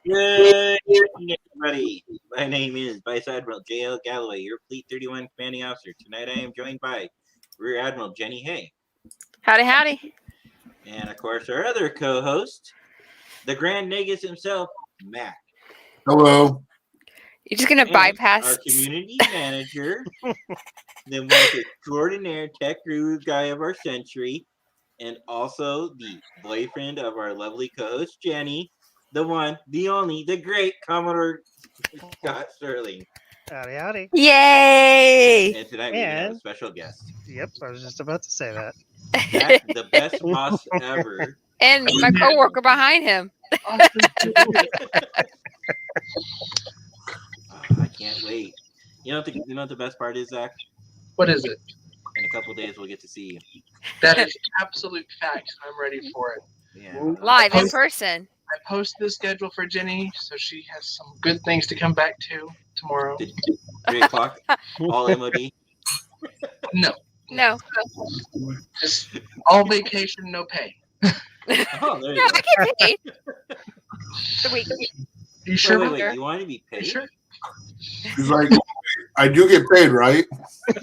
Good evening, everybody. My name is Vice Admiral J.L. Galloway, your Fleet 31 commanding officer. Tonight I am joined by Rear Admiral Jenny Hay. Howdy, howdy. And, of course, our other co-host, the Grand Negus himself, Mac. Hello. You're just gonna And bypass our community manager, the most extraordinary tech guru guy of our century, and also the boyfriend of our lovely co-host, Jenny, the one, the only, the great Commodore Scott Sterling. Howdy, howdy. Yay! And tonight we have a And- special guest. Yep, I was just about to say that. Zach, the best boss ever. And my coworker behind him. Oh, I can't wait. You know what the best part is, Zach? What is it? In a couple days we'll get to see you. That is absolute facts. I'm ready for it. Yeah. Live in person. I posted the schedule for Jenny, so she has some good things to come back to tomorrow. 3:00, all MOD. No, No. just all vacation, no pay. Oh, there No, you go. I get paid. The week. You sure? Wait, about wait, that? you want to be You paid? sure? He's like, I do get paid, right?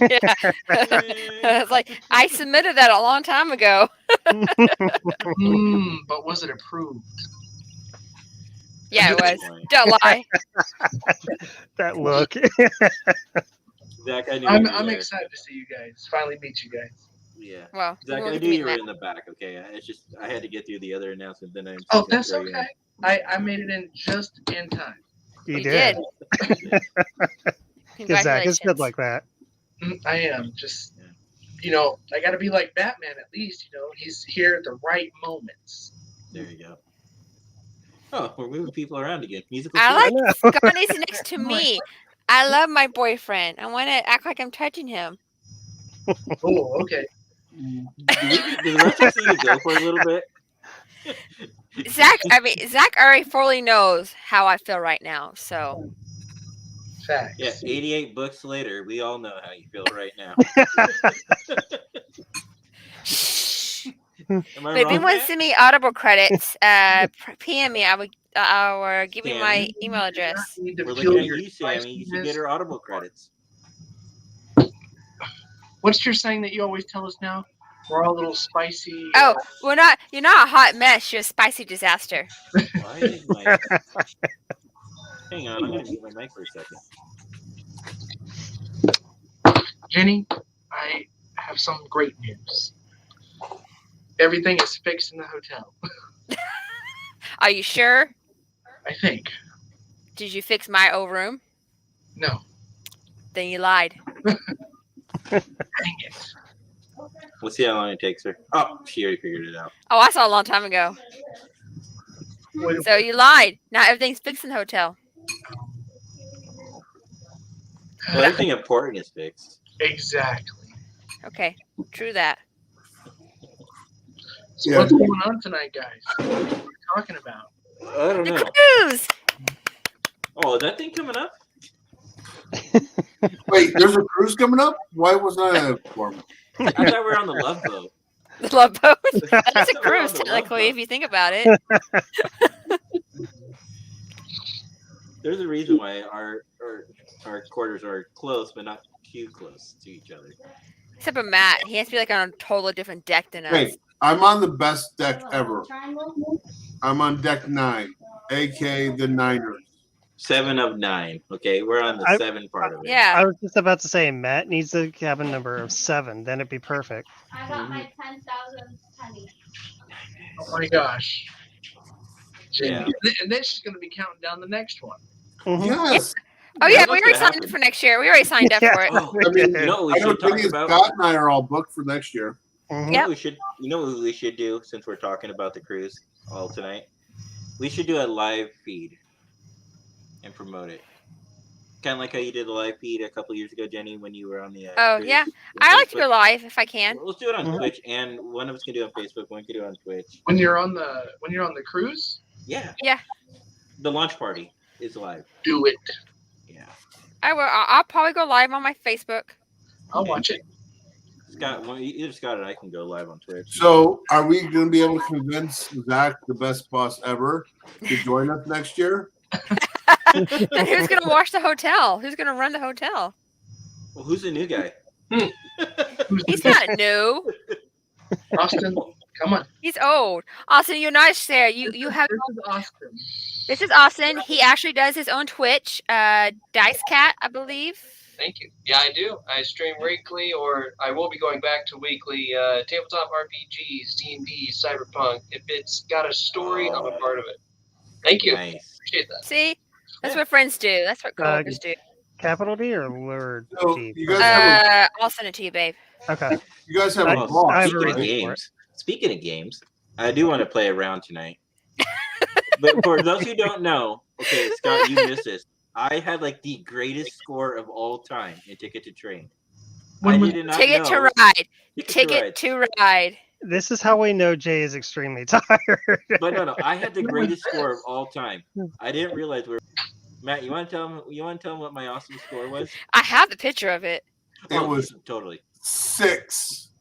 Yeah. It's like I submitted that a long time ago. But was it approved? Yeah, it was. Don't lie. That look. Zach, I knew I'm you were there. excited to see you guys. Finally meet you guys. Yeah. Well, Zach, we'll I get to knew meet you were Matt. in the back, okay? It's just, I had to get through the other announcement, then I'm Oh, that's okay. I made it in just in time. You You did. did. Because Zach is good Congratulations. like that. I am just, I got to be like Batman at least. He's here at the right moments. There you go. Oh, we're moving people around again. Musical I chairs. like know. Scott is next to me. I love my boyfriend. I want to act like I'm touching him. Oh, okay. Do the rest of us need to go for a little bit? Zach already fully knows how I feel right now. So Facts. Yeah, 88 books later, we all know how you feel right now. Am I But if wrong, anyone Matt? send me Audible credits, PM me. I will give you my Sammy? email address. Need to We're feel looking at your you, Sammy. You should get spiciness. her Audible credits. What's your saying that you always tell us now? We're all a little spicy. Oh, we're not. You're not a hot mess. You're a spicy disaster. Why is my... Hang on, I'm going to mute my mic for a second. Jenny, I have some great news. Everything is fixed in the hotel. Are you sure? I think. Did you fix my old room? No. Then you lied. Dang it. We'll see how long it takes her. Oh, she already figured it out. Oh, I saw a long time ago. Wait, So you lied. Now everything's fixed in the hotel. Well, everything important is fixed. exactly. Okay, true that. So Yeah. what's going on tonight, guys? What are we talking about? I don't The know. cruise. Oh, is that thing coming up? Wait, there's a cruise coming up? Why wasn't I informed? I thought we were on the Love Boat. The love boat. That's a We're on cruise, the Love technically, Boat. if you think about it. There's a reason why our quarters are close, but not too close to each other. Except for Matt. He has to be like on a totally different deck than us. Wait, I'm on the best deck ever. I'm on deck 9, aka the Niners. 7 of 9. Okay, we're on the I- 7 part of it. I Yeah. was just about to say Matt needs a cabin number of 7. Then it'd be perfect. I got my 10,000 penny. Oh my gosh. Jenny. Yeah. And then she's going to be counting down the next one. Mhm. Yes. Oh yeah, That's we what's already gonna signed up happen. for next year. We already signed up Yeah. for it. Oh, I mean, you know what we I know should talk Jenny, about? Scott and I are all booked for next year. Mhm. Yep. You know what we should do since we're talking about the cruise all tonight? We should do a live feed and promote it. Kind of like how you did a live feed a couple years ago, Jenny, when you were on the. Oh, cruise yeah. on I like to Facebook. go live if I can. Well, let's do it on Mhm. Twitch, and one of us can do it on Facebook. One can do it on Twitch. When you're on the cruise, Yeah. Yeah. The launch party is live. do it. Yeah. I will. I'll probably go live on my Facebook. I'll Okay. watch it. Scott, either Scott or I can go live on Twitch. So, are we going to be able to convince Zach, the best boss ever, to join us next year? And who's gonna wash the hotel? Who's gonna run the hotel? Well, who's the new guy? He's not new. Austin, come on. He's old. Austin, you're nice there. You have. This is Austin. This is Austin. He actually does his own Twitch. Dice Cat, I believe. Thank you. Yeah, I do. I stream weekly, or I will be going back to weekly tabletop RPGs, D&D, Cyberpunk. If it's got a story, I'm a part of it. Thank you. Nice. Appreciate that. See, that's what friends do. That's what coworkers do. Capital D or lower So, D? you guys have I'll send it to you, babe. Okay. you guys have I- a boss, I have a Speaking of reason for games, speaking of games, I do want to play a round tonight. But for those who don't know, okay, Scott, you missed this. I had like the greatest score of all time in Ticket to Train. I did not Ticket know. to Ride. Ticket to Ticket Ride. to Ride. This is how we know Jay is extremely tired. But no, I had the greatest score of all time. I didn't realize we were. Matt, you want to tell him? You want to tell him what my awesome score was? I have the picture of it. It was totally 6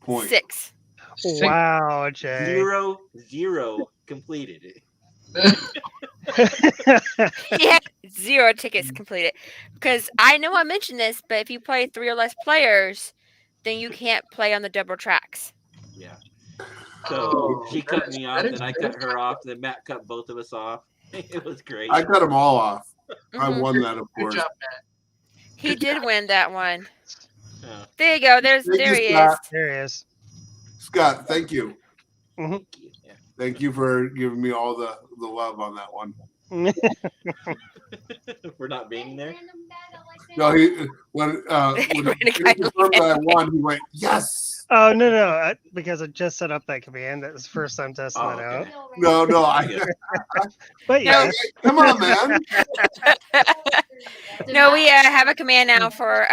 points. 6. Wow, Jay. 0 completed it. He had 0 tickets completed. Because I know I mentioned this, but if you play 3 or less players, then you can't play on the double tracks. Yeah. So Oh, she cut that is- me off, that is and I good. cut her off. Then Matt cut both of us off. It was great. I cut them all off. I Mhm. won that, of Good course. job, Matt. He did win that one. Yeah. There you go. Thank There you, he is. Scott. There he is. Scott, thank you. Yeah. Thank you for giving me all the love on that one. For not being there. No, he when he When a guy confirmed that I won, he went, yes. Oh no, because I just set up that command. That was the first time testing Oh, it out. okay. No, Yeah. But No. yeah, come on, man. No, we have a command now for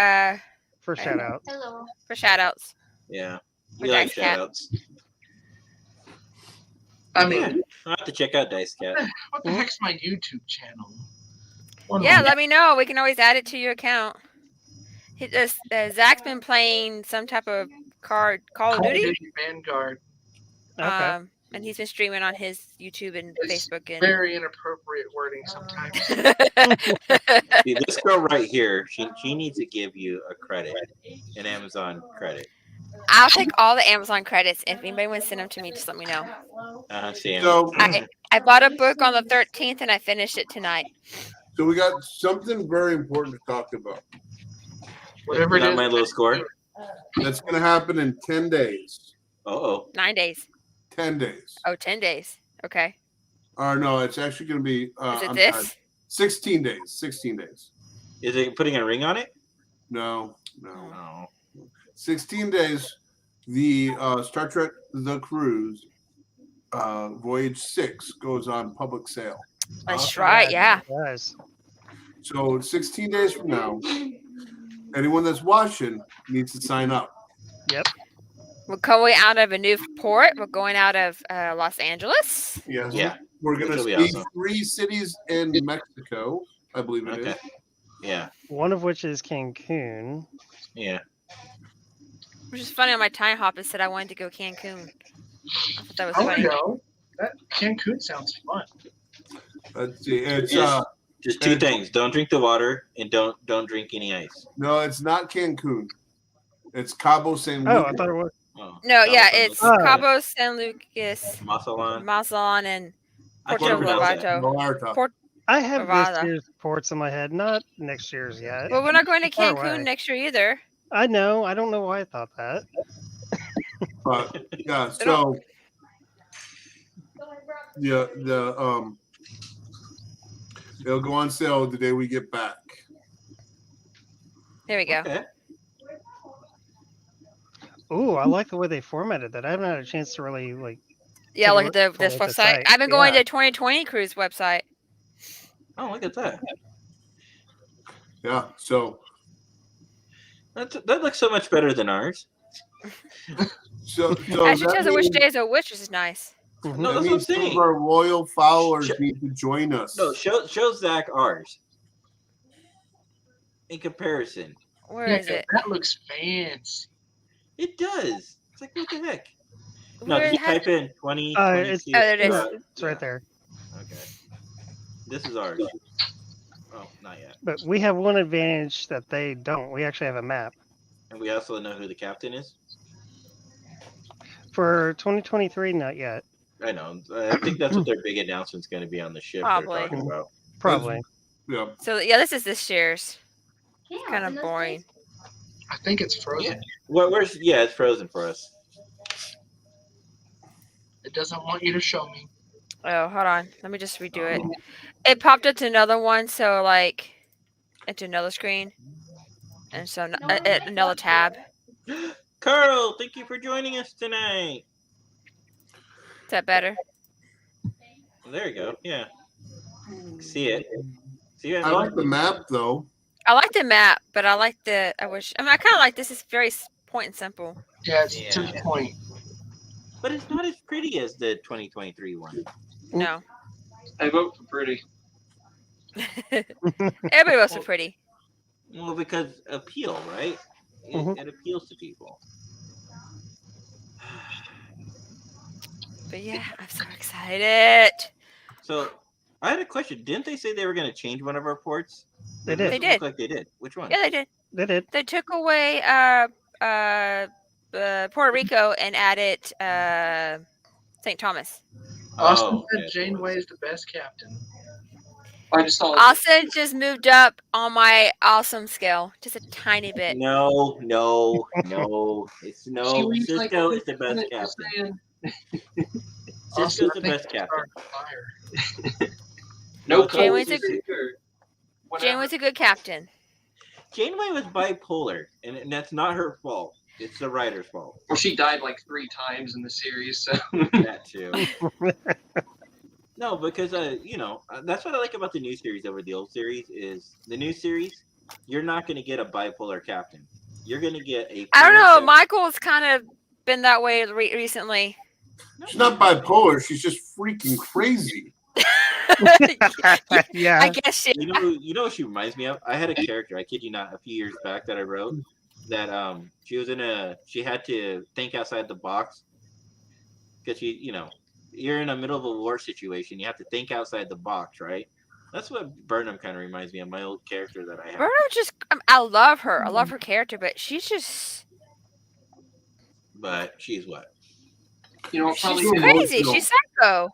shout out. Hello. shout outs. Yeah. For We like Dice Cat. shout outs. I mean, I'll have to check out Dice Cat. what the heck's my YouTube channel? One Yeah, moment. let me know. We can always add it to your account. Zach's been playing some type of Call of Call of Duty. Duty Vanguard. Okay. And he's been streaming on his YouTube and It's Facebook and very inappropriate wording sometimes. See, this girl right here, she needs to give you a credit, an Amazon credit. I'll take all the Amazon credits. If anybody wants to send them to me, just let me know. Sam. So, I bought a book on the 13th and I finished it tonight. so we got something very important to talk about. Whatever it Not is. my low score. That's going to happen in 10 days. Oh, 9 days. 10 days. Oh, 10 days. Okay. Or no, it's actually going to be Is it I'm this? sorry, 16 days. 16 days. is it putting a ring on it? No. Oh, 16 days. The Star Trek The Cruise Voyage 6 goes on public sale. That's right. Yeah. Guys. So 16 days from now, anyone that's watching needs to sign up. We're going out of a new port. We're going out of Los Angeles. Yes. yeah. We're going Which to will be see awesome. 3 cities in Mexico, I believe it is. Okay. Yeah. One of which is Cancun. Yeah. Which is funny. On my time hop, it said I wanted to go Cancun. I thought that was Oh, funny. no. That Cancun sounds fun. Let's see. It's Yes. Just 2 things: don't drink the water, and don't drink any ice. no, it's not Cancun. It's Cabo San Oh, Lucas. I thought it was. Oh, No, yeah, Cabo it's San Lucas. Cabo San Lucas, Mazatlan. Mazatlan, and I Porto can't pronounce that. Lovato. Vallarta. Port- I have Nevada. this year's ports in my head, not next year's yet. Well, we're not going to Far Cancun away. next year either. I know. I don't know why I thought that. But yeah, They don't- so yeah, they'll go on sale the day we get back. There we go. Okay. Ooh, I like the way they formatted that. I haven't had a chance to really like. Yeah, Take a look at look this at the website. site. I've been going Yeah. to 2020 cruise website. Oh, look at that. Yeah, so That looks so much better than ours. so Actually, that tells us which means- days are which, which is nice. No, that that's what I'm means some of saying. our loyal followers Sure. need to join us. No, show Zach ours. In comparison. Where is it? That looks fancy. It does. It's like, what the heck? No, Where just had- type in 20. It's- 22. Oh, there it is. It's right there. Okay. This is ours. Oh, not yet. But we have one advantage that they don't. We actually have a map. And we also know who the captain is. For 2023, not yet. I know. I think that's what their big announcement's going to be on the ship. Probably. They're talking about. Probably. Yeah. So yeah, this is this year's. Yeah, Kind of in this boring. case, I think it's frozen. Where's? Yeah, it's frozen for us. It doesn't want you to show me. Oh, hold on. Let me just redo it. It popped up to another one, so like into another screen, and so another tab. Carl, thank you for joining us tonight. Is that better? There you go. Yeah. See it. See what I like the map though. I like the map, but I like the. I kind of like this. Is very point and simple. Yeah, it's to Yeah. the point. But it's not as pretty as the 2023 one. No, I vote for pretty. everybody else is pretty. Well, because appeal, right? Mhm. It appeals to people. But yeah, I'm so excited. So I had a question. Didn't they say they were going to change one of our ports? They It did. They doesn't look did. like they did. Which one? Yeah, they did. They did. They took away Puerto Rico and added St. Thomas. Austin Oh, said okay. Janeway is the best captain. I just saw Austin just moved up on my awesome scale, just a tiny bit. No, no, no. It's no. She leaves, like, Cisco is the a best minute just captain. saying, Cisco's Austin, the I think best you're captain. starting a fire. no Janeway's colors a- is good. Janeway's a good captain. Janeway was bipolar, and that's not her fault. It's the writer's fault. Well, she died like 3 times in the series, so That too. No, because that's what I like about the new series over the old series is the new series. You're not going to get a bipolar captain. You're going to get a. I don't know. captain. Michael's kind of been that way recently. She's not bipolar. She's just freaking crazy. Yeah. I guess she. You know what she reminds me of? I had a character, I kid you not, a few years back that I wrote that she had to think outside the box because you're in the middle of a war situation. You have to think outside the box, right? That's what Burnham kind of reminds me of, my old character that I had. Burnham just. I love her. I love her character, but she's just. But she's what? you know, She's probably too crazy. emotional. She's psycho.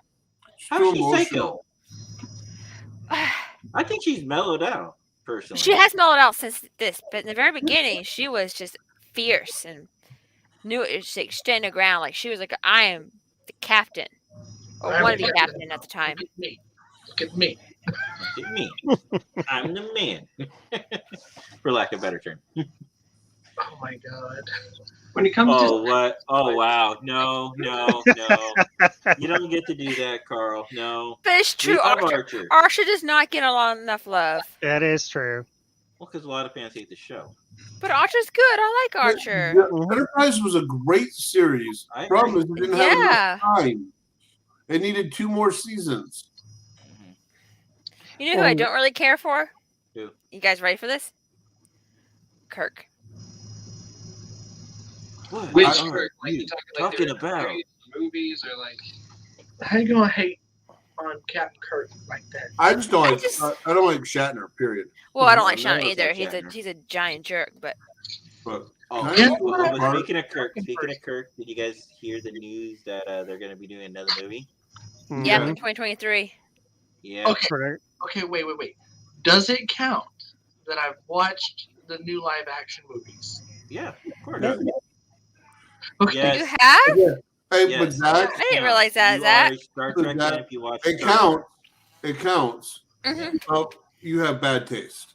How Too is she emotional. psycho? I think she's mellowed out, personally. She has mellowed out since this, but in the very beginning, she was just fierce and knew it was like stand the ground. Like she was like, I am the captain, or I'm wanted to the be captain at the time. Look at me. Look at me. Look at me. I'm the man. For lack of a better term. Oh my god. when it comes Oh, what? Oh, wow. No. You don't get to do that, Carl. No. But it's We true. love Archer, Archer. Archer does not get a lot enough love. That is true. Well, because a lot of fans hate the show. But Archer's good. I like Archer. Yeah, Enterprise was a great series. I Problem is, agree. it didn't have enough Yeah. time. It needed 2 more seasons. Mhm. You know who I don't really care for? Who? You guys ready for this? Kirk. What Which are Kirk? Like, you you talking talking like about? movies or like How you gonna hate on Captain Kirk like that? I just don't I like. just- I don't like Shatner. Period. Well, I don't like No, Sean no, either. it's He's not a Shatner. he's a giant jerk. But But Oh, I Yeah. don't well, like Kirk. speaking of Kirk, did you guys hear the news that they're going to be doing another movie? yeah, Mhm. for 2023. Yeah. Okay. Correct. Okay, wait. Does it count that I've watched the new live action movies? Yeah, of course. Yeah. Okay. Yes. You have? hey, Yes. but Zach, I didn't realize that, You Zach. are a Star Trek Zach, fan if you watch it Star Trek. counts. It counts. hmm Oh, you have bad taste.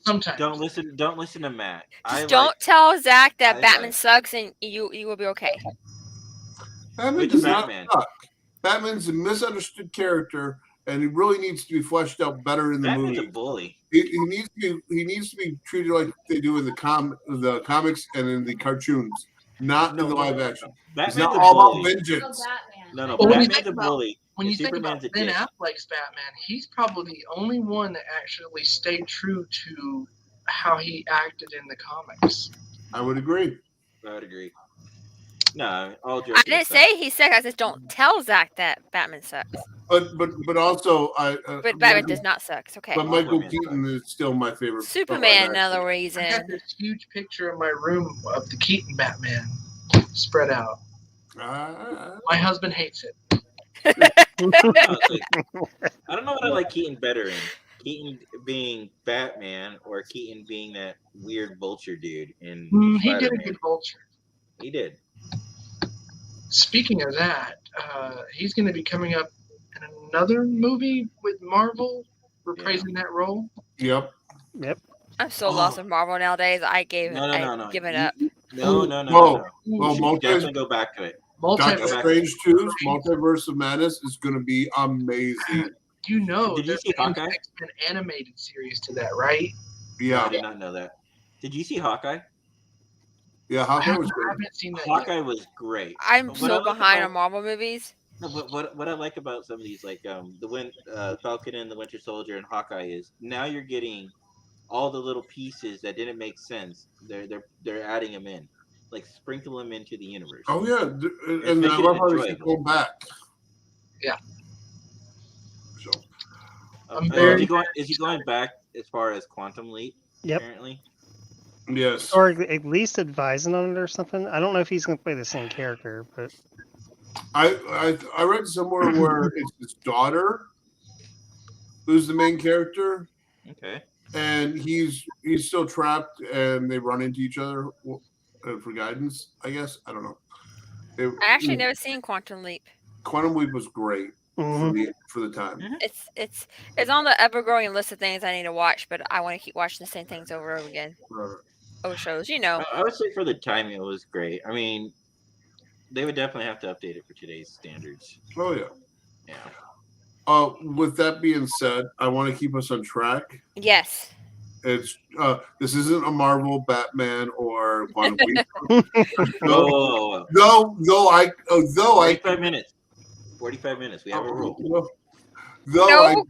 Sometimes. Don't listen to Matt. I Just don't like tell Zach that I Batman like- sucks, and you will be okay. Batman Which does not Batman? suck. Batman's a misunderstood character, and he really needs to be fleshed out better in the Batman's a movie. bully. He needs to be treated like they do in the comics and in the cartoons, not in the live action. It's Batman's not a all about bully. So vengeance. Batman. No, Well, when you Batman's think a about- bully. When you and think Superman's about a Ben dick. Affleck's Batman, he's probably the only one that actually stayed true to how he acted in the comics. I would agree. I would agree. No, all I jokes didn't aside. say he sucks. I just don't tell Zach that Batman sucks. But also But Batman does not suck. It's okay. But Michael Aquaman Keaton is still my favorite. Superman, another I reason. got this huge picture in my room of the Keaton Batman spread out. My husband hates it. I don't know what I like Keaton better in. Keaton being Batman or Keaton being that weird vulture dude in He did a Spider-Man. good vulture. He did. Speaking of that, he's going to be coming up in another movie with Marvel, reprising that role. Yep. I'm so lost with Marvel nowadays. I gave No. I've given up. No. Well, You should Multi- definitely go back to it. Doctor Multiverse. Strange 2's Multiverse of Madness is going to be amazing. You know, Did you there's see an Hawkeye? X-Men animated series to that, right? I Yeah. did not know that. Did you see Hawkeye? Yeah, I Hawkeye was haven't, I good. haven't seen that yet. Hawkeye was great. I'm But what so I like behind about- on Marvel movies. No, but what I like about some of these, like the Falcon and the Winter Soldier and Hawkeye, is now you're getting all the little pieces that didn't make sense. They're adding them in, like sprinkle them into the universe. Oh yeah, and make I it love how they keep enjoyable. going back. Yeah. So I'm Is very- he going back as far as Quantum Leap? Yep. Apparently. yes, Or at least advising on it or something. I don't know if he's going to play the same character, but I read somewhere where it's his daughter who's the main character, Okay. and he's still trapped, and they run into each other for guidance. I guess I don't know. I actually never seen Quantum Leap. Quantum Leap was great mhm. for the time. It's on the ever-growing list of things I need to watch, but I want to keep watching the same things over and over again. Oh, shows, you know. I would say for the time it was great. I mean, they would definitely have to update it for today's standards. Oh yeah. Yeah. With that being said, I want to keep us on track. Yes. It's this isn't a Marvel, Batman, or Quantum Leap. Whoa. Though I 45 minutes. 45 minutes. We have a rule. No.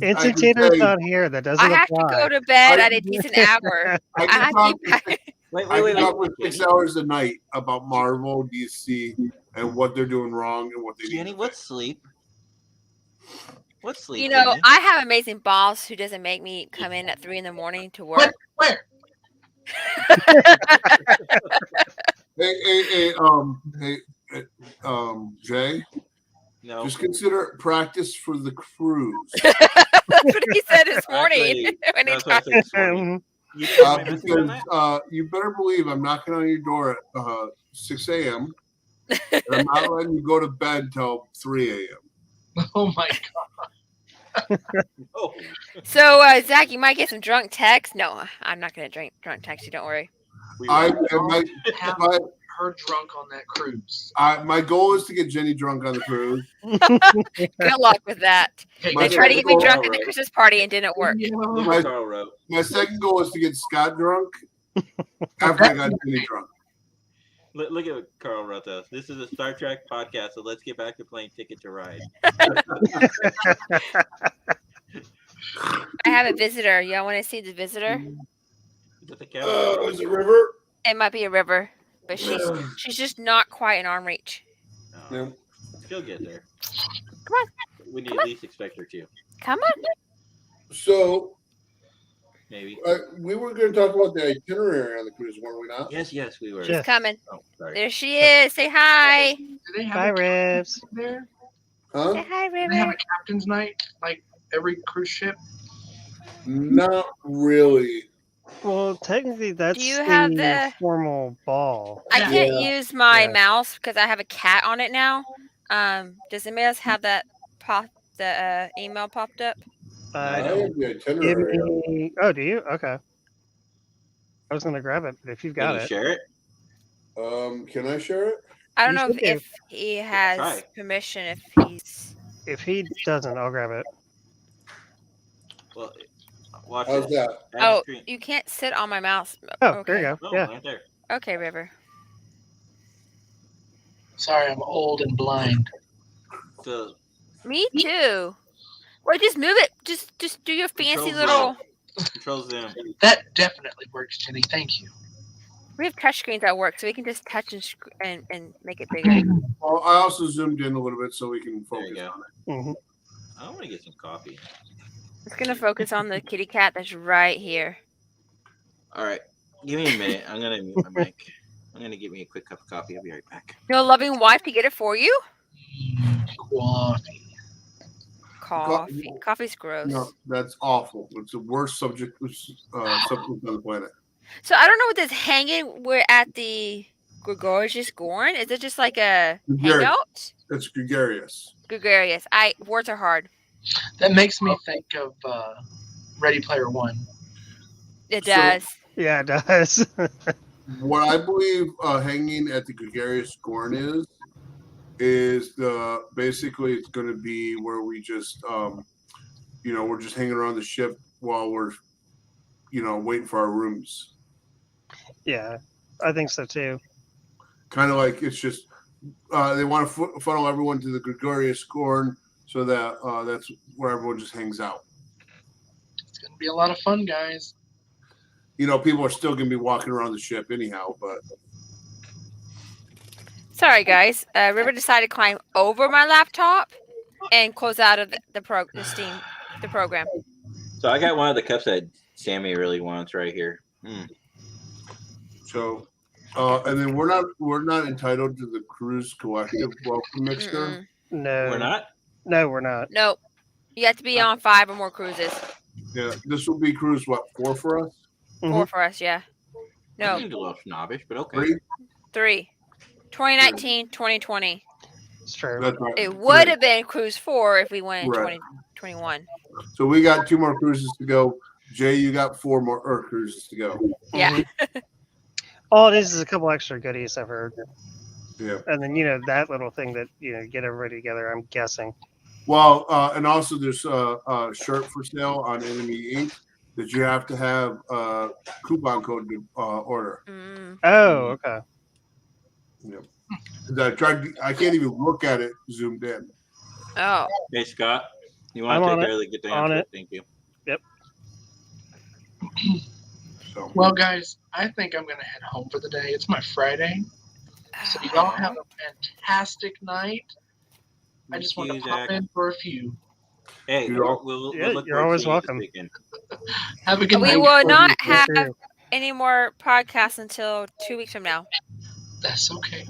Entertainer's not here. That doesn't I have to apply. go to bed at a decent hour. I I can have talk, to keep. Wait. I can talk for 6 hours a night about Marvel, DC, and what they're doing wrong and what they need. Jenny, to what's sleep? What's sleep? You know, Jenny? I have an amazing boss who doesn't make me come in at 3 a.m. to work. Where? Jay, No. just consider practice for the cruise. That's what he said this morning Actually, when he that's what I talked. said this morning. Mhm. You told me I missed on Because that? you better believe I'm knocking on your door at 6 a.m. and I'm not letting you go to bed till 3 a.m. Oh my god. Oh. So, Zach, you might get some drunk texts. No, I'm not going to drunk text you. Don't worry. We I, were- Have my, her drunk on that cruise. my goal is to get Jenny drunk on the cruise. Good luck with that. Okay, My They tried to get me second goal- drunk at the Christmas party and didn't work. Look My- what Carl wrote. My second goal is to get Scott drunk after I got Jenny drunk. Look at what Carl wrote us. This is a Star Trek podcast, so let's get back to playing Ticket to Ride. I have a visitor. Y'all want to see the visitor? Is that the captain? Is it River? It might be a river, but she's just not quite in arm reach. No. She'll get there. Come on. We need Come at on. least expect her to. Come on. So Maybe. we were going to talk about the itinerary on the cruise, weren't we not? Yes, we were. Yeah. She's coming. Oh, sorry. There she is. Say hi. Do they have Bye, a Ribs. captain's there? Huh? Say hi, Do they have River. a captain's night like every cruise ship? Not really. Well, technically, that's you have the the- formal ball. I Yeah. can't use my Yeah. mouse because I have a cat on it now. Does anybody else have that the email popped up? I Uh, have the give itinerary. me. Oh, do you? Okay. I was gonna grab it, but if you've Can got you it, share it? Can I share it? I don't You know should do. if he has Try. permission. If he's if he doesn't, I'll grab it. Well, watch How's this. that? Add the oh, screen. you can't sit on my mouse. Oh, okay. there you go. Oh, Yeah. right there. Okay, River. Sorry, I'm old and blind. So Me too. Well, just move it. Just do your fancy Control little. controls them. That definitely works, Jenny. Thank you. We have touchscreens at work, so we can just touch and make it bigger. Well, I also zoomed in a little bit so we can There you focus go. on it. Hmm. I want to get some coffee. It's gonna focus on the kitty cat that's right here. All right, give me a minute. I'm gonna mute my mic. I'm gonna get me a quick cup of coffee. I'll be right back. Your loving wife to get it for you? Coffee. Coffee. Coffee's gross. No, that's awful. It's the worst subject substance on the planet. So I don't know what this hanging. We're at the Gregorius Gorn. Is it just like a Gregarious. hangout? It's gregarious. Gregarious. Words are hard. That makes me think of Ready Player One. It So- does. Yeah, it does. What I believe hanging at the gregarious Gorn is the basically it's going to be where we just we're just hanging around the ship while we're waiting for our rooms. Yeah, I think so too. Kind of like it's just they want to funnel everyone to the gregarious Gorn so that that's where everyone just hangs out. It's gonna be a lot of fun, guys. People are still going to be walking around the ship anyhow, but Sorry, guys. River decided to climb over my laptop and close out of the program. So I got one of the cups that Sammy really wants right here. so and then we're not entitled to the Cruise Collective welcome mixer. No, We're not. No, we're not. Nope. You have to be on 5 or more cruises. Yeah, this will be cruise 4 for us. 4 for us, yeah. No, Seems a little snobbish, but okay. 3. 3. 2019, 2020. It's true. That's right. It would have been cruise 4 if we went in Right. 2021. So we got 2 more cruises to go. Jay, you got 4 more cruises to go. Yeah. All it is a couple extra goodies I've heard, Yeah. and then that little thing that get everybody together. I'm guessing. Well, and also there's a shirt for sale on Enemy Inc. that you have to have a coupon code to order. Mm. Oh, okay. Yep. I can't even look at it zoomed in. Oh. Hey Scott, you I'm want to on take it. care of the get On down? it. Thank you. So Well, guys, I think I'm gonna head home for the day. It's my Friday, so y'all have a fantastic night. I just want to Thank you, pop Zach. in for a few. Hey, You're we'll Yeah, look you're forward to always seeing you this welcome. weekend. Have a good We night. will not You have too. any more podcasts until 2 weeks from now. That's okay.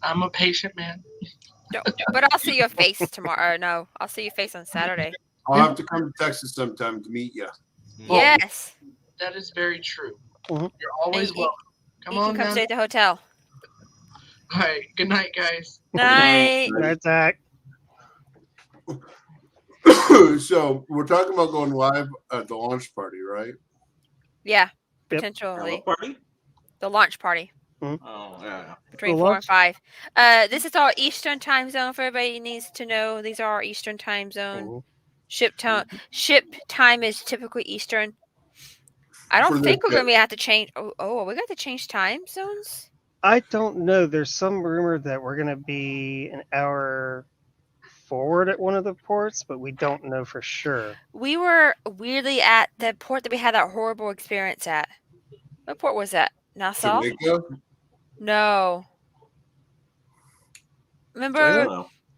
I'm a patient man. No, but I'll see your face tomorrow. Or no, I'll see your face on Saturday. I'll have to come to Texas sometime to meet you. Yes. That is very true. Mhm. You're always And you- welcome. Come You on, can come man. stay at the hotel. All right. Good night, guys. Night. Right, Zach. So we're talking about going live at the launch party, right? Yeah. Yep. Potentially. Hello, party? The launch party Oh, yeah. between The 4 and launch- 5. This is all Eastern time zone for everybody needs to know. These are Eastern time zone. Mhm. Ship time is typically Eastern. I For don't the think we're ship. gonna have to change. Oh, we got to change time zones. I don't know. There's some rumor that we're going to be an hour forward at one of the ports, but we don't know for sure. We were weirdly at the port that we had that horrible experience at. What port was that? Nassau? Jamaica? No. I Remember don't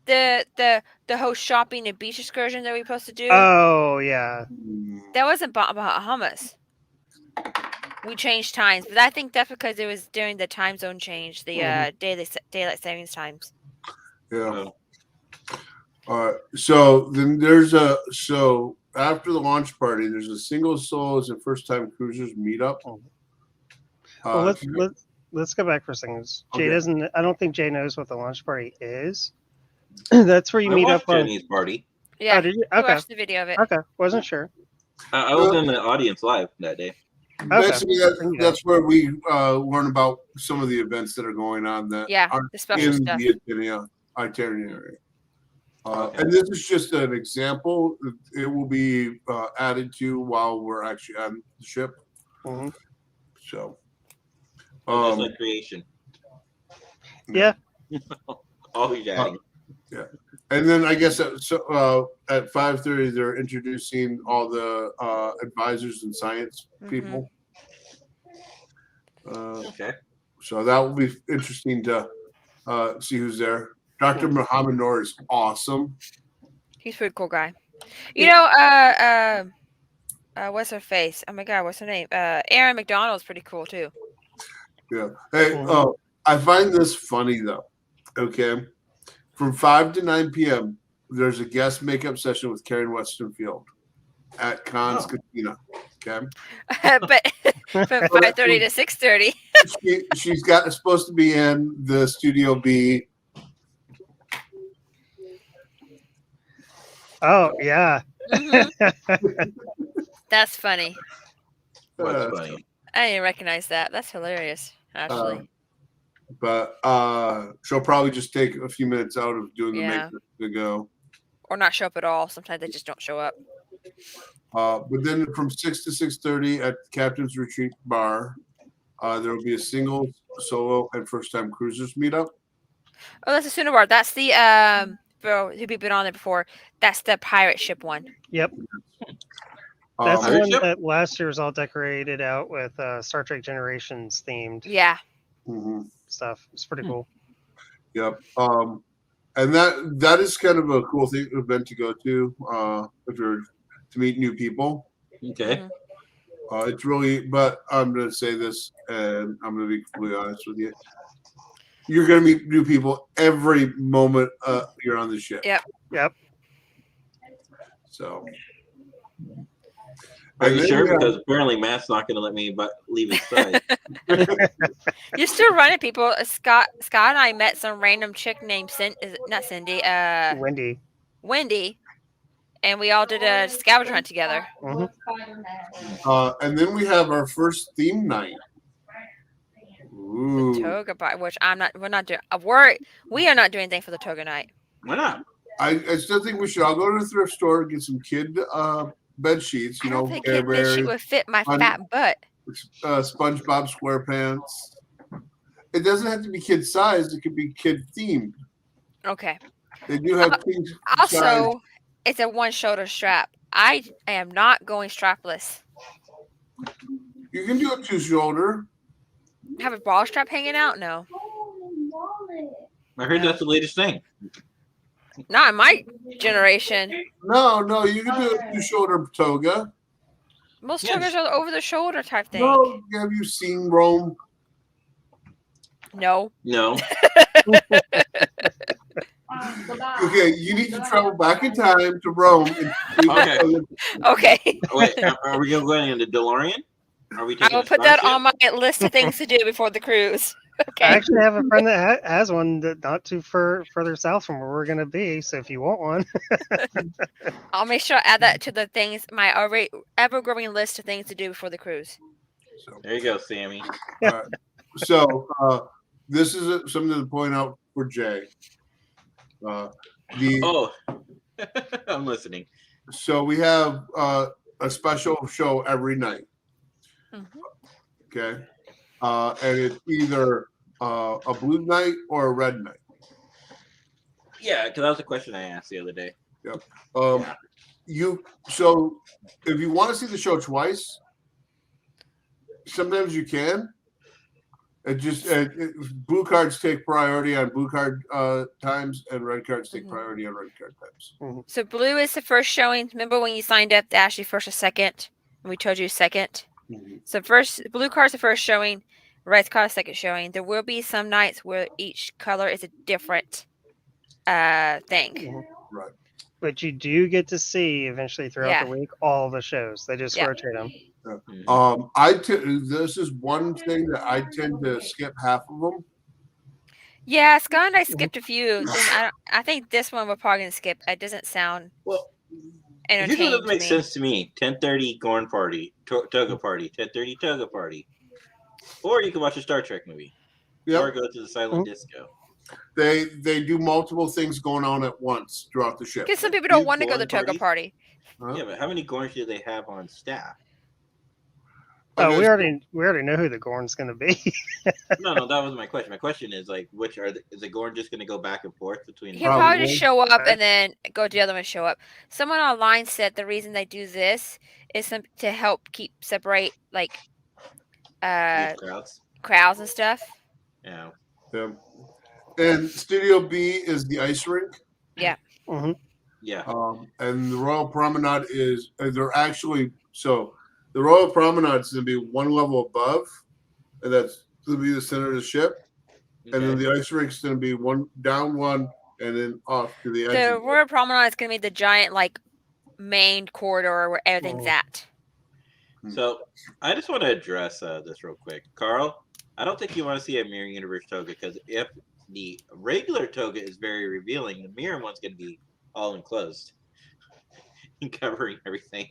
know. the whole shopping and beach excursion that we were supposed to do? Oh yeah. That wasn't Bahamas. We changed times, but I think that's because it was during the time zone change, the daylight savings times. Yeah. Oh. So then so after the launch party, there's a single solos and first time cruisers meetup. Well, let's go back for a second. Jay Okay. doesn't. I don't think Jay knows what the launch party is. That's where you I meet watched up on. Jenny's party. Yeah, Oh, did you? we Okay. watched the video of it. Okay. Wasn't sure. I was in the audience live that day. Basically, Okay. that's where we learn about some of the events that are going on that Yeah, aren't the special in stuff. the itinerary. Okay. And this is just an example. It will be added to while we're actually on the ship. Mhm. So, Just like creation. Yeah. Always adding. and then I guess at 5:30 they're introducing all the advisors and science Mhm. people. Okay. So that will be interesting to see who's there. Dr. Muhammad Noor is awesome. He's a pretty cool guy. You know, what's her face? Oh my God, what's her name? Aaron McDonald's pretty cool too. Yeah. Hey, Mhm. I find this funny though. Okay. From 5 to 9 p.m., there's a guest makeup session with Karen Westenfield at Khan's Oh. Casino. Okay. But from 5:30 to 6:30. She's supposed to be in the Studio B. Oh yeah. Mhm. That's funny. What's funny? I didn't recognize that. That's hilarious, actually. But she'll probably just take a few minutes out of doing the Yeah. makeup to go. Or not show up at all. Sometimes they just don't show up. But then from 6 to 6:30 at Captain's Retreat Bar, there will be a single, solo, and first-time cruisers meetup. Oh, that's the Sooner Bar. That's the bro who been on there before. That's the pirate ship one. Yep. That's the Um, one Ship? that last year was all decorated out with Star Trek Generations themed Yeah. mhm, stuff. It's pretty cool. yep. And that is kind of a cool event to go to if you're to meet new people. Okay. Mhm. It's really, but I'm going to say this, and I'm going to be completely honest with you. You're going to meet new people every moment you're on the ship. Yep. Yep. So. Are And you then sure? we have- Because apparently Matt's not going to let me leave his side. You're still running, people. Scott and I met some random chick named not Cindy, Wendy. Wendy, and we all did a scavenger hunt together. Mhm. And then we have our first theme night. Ooh. Toga party, which we're not doing. We are not doing anything for the toga night. Why not? I still think we should all go to the thrift store and get some kid bed sheets. I You don't know, think Care this shit Bears, would fit my un- fat butt. SpongeBob SquarePants. It doesn't have to be kid sized. It could be kid themed. Okay. They do have king size. Also, it's a one shoulder strap. I am not going strapless. You can do a 2-shoulder. Have a bra strap hanging out? No. I heard that's the latest thing. Not in my generation. No, you can do a 2-shoulder toga. Most Yes. togas are over the shoulder type thing. No, have you seen Rome? No. No. Okay, you need to travel back in time to Rome. Okay. Okay. Wait, are we going in the DeLorean? Are we I taking will a put that Starship? on my list of things to do before the cruise. I Okay. actually have a friend that has one that not too further south from where we're gonna be. So if you want one, I'll make sure I add that to the things, my already ever-growing list of things to do before the cruise. There you go, Sammy. So this is something to point out for Jay. Oh, I'm listening. So we have a special show every night. Mhm. Okay, and it's either a blue night or a red night. Yeah, because that was a question I asked the other day. So if you want to see the show twice, sometimes you can. Blue cards take priority on blue card times, and red cards take Mhm. priority on red card times. So blue is the first showing. Remember when you signed up to Ashley first or second? And we told you second. So blue card's the first showing, red card's second showing. There will be some nights where each color is a different thing. Right. but you do get to see eventually throughout Yeah. the week all the shows. They just Yeah. rotate them. This is one thing that I tend to skip half of them. Yeah, Scott and I skipped a few. And I think this one we're probably gonna skip. It doesn't sound Well, here's what entertaining doesn't to make me. sense to me. 10:30 Gorn Party, Toga Party, 10:30 Toga Party. Or you can watch a Star Trek movie. Or Yep. go to the silent disco. They do multiple things going on at once throughout the ship. Because some people don't These want to go to the Gorn Toga parties? party. Yeah, but how many Gorns do they have on staff? Oh, Okay, we already know who the Gorn's going to be. No, that was my question. My question is like, is the Gorn just going to go back and forth between? He'll probably Probably. just show up and then go to the other one and show up. Someone online said the reason they do this is to help separate like These crowds? crowds and stuff. Yeah. Yeah. And Studio B is the ice rink. Hmm. Yeah. And the Royal Promenade is they're actually so the Royal Promenade is going to be one level above, and that's going to be the center of the ship. And then Okay. the ice rink is going to be one down one and then off to the edge. The of it. Royal Promenade is going to be the giant, like, main corridor where everything's Oh. at. So I just want to address this real quick, Carl. I don't think you want to see a Mirror Universe toga because if the regular toga is very revealing, the mirror one's going to be all enclosed, covering everything.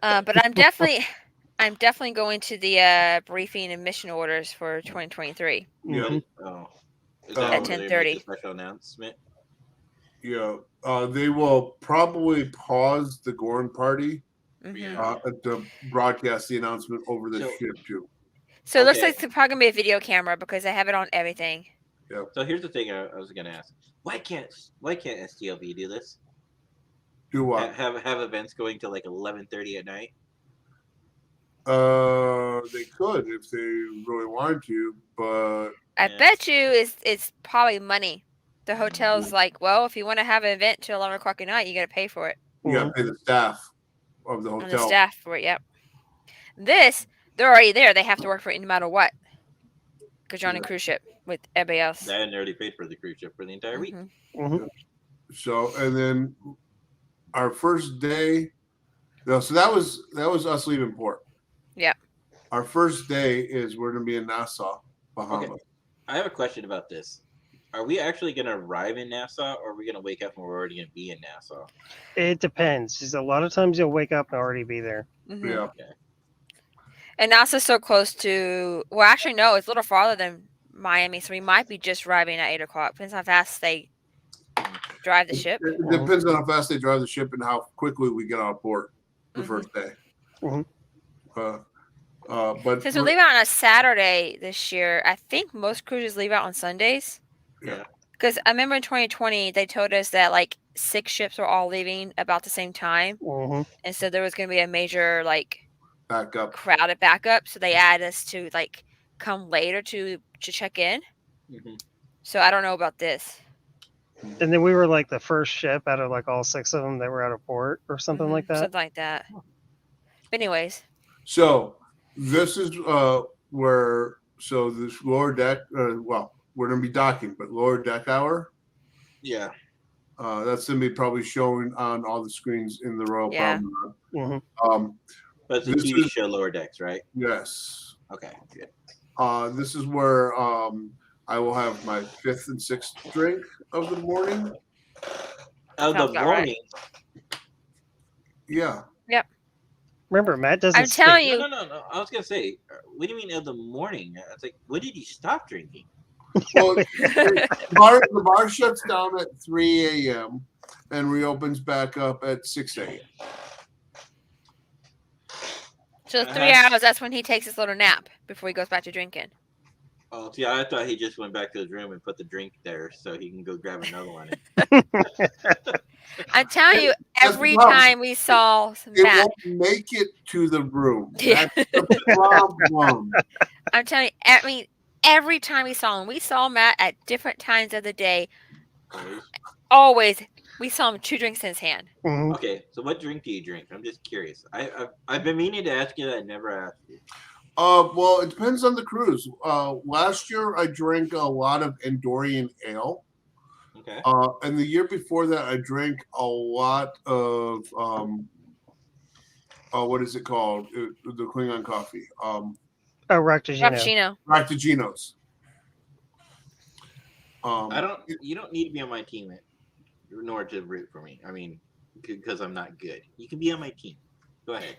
But I'm definitely going to the briefing and mission orders for 2023. Yeah. Mhm. Oh, is At that when they make 10:30. the special announcement? Yeah. They will probably pause the Gorn party Mhm. Yeah. to broadcast the announcement over the So- ship too. So it looks Okay. like it's probably going to be a video camera because I have it on everything. So here's the thing I was going to ask: why can't STLV do this? Do what? Have events going till like 11:30 at night? They could if they really wanted to, but I Yeah. bet you it's probably money. The hotel's like, well, if you want to have an event till 11 o'clock at night, you got to pay for it. you got to pay the staff of the And the hotel. staff for it. Yep. This, they're already there. They have to work for it no matter what. Because you're on a Yeah. cruise ship with everybody else. That and they already paid for the cruise ship for the entire week. Mhm. Hmm. So and then our first day, so that was us leaving port. Yeah. Our first day is we're gonna be in Nassau, Bahamas. Okay. I have a question about this. Are we actually going to arrive in Nassau, or are we going to wake up and we're already going to be in Nassau? It depends. 'Cause a lot of times you'll wake up and already be there. Mhm. Yeah. And NASA's so close to, well, actually, no, it's a little farther than Miami. So we might be just arriving at 8 o'clock. Depends how fast they drive the ship. It depends on how fast they drive the ship and how quickly we get out of port the Mhm. first day. Mhm. But Since we leave out on a Saturday this year, I think most cruises leave out on Sundays. Yeah. Because I remember in 2020, they told us that like 6 ships were all leaving about the same time. Hmm. And so there was going to be a major like back up. crowded backup. So they added us to like come later to check in. Mm-hmm. So I don't know about this. And then we were like the first ship out of like all 6 of them that were out of port or something Mhm, like that. Something like that. But anyways, So this is where this lower deck. Well, we're gonna be docking, but lower deck hour. Yeah. That's gonna be probably showing on all the screens in the Royal Yeah. Promenade. Hmm. But it's a This TV is- show, Lower Decks, right? Yes. Okay. Good. This is where I will have my 5th and 6th drink of the morning. Oh, Sounds the about right. morning. Yeah. Remember, Matt doesn't. I'm telling sleep. you, No. I was going to say, what do you mean of the morning? I was like, when did you stop drinking? Well, the bar shuts down at 3 a.m. and reopens back up at 6 a.m. so 3 hours, that's when he takes his little nap before he goes back to drinking. Oh, see, I thought he just went back to his room and put the drink there so he can go grab another one. I'm telling you, That's the every problem. time we saw It Matt, won't make it to the room. Yeah. That's the problem. I'm telling you, I mean, every time we saw Matt at different times of the day. Always, we saw him 2 drinks in his hand. Mhm. Okay, so what drink do you drink? I'm just curious. I've been meaning to ask you that. I never asked you. Well, it depends on the cruise. Last year I drank a lot of Andorian ale. Okay. And the year before that I drank a lot of what is it called? The Klingon coffee. Oh, Roctagino. Frappuccino. Ractaginos. You don't need to be on my team nor to root for me. I mean, because I'm not good. You can be on my team. Go ahead.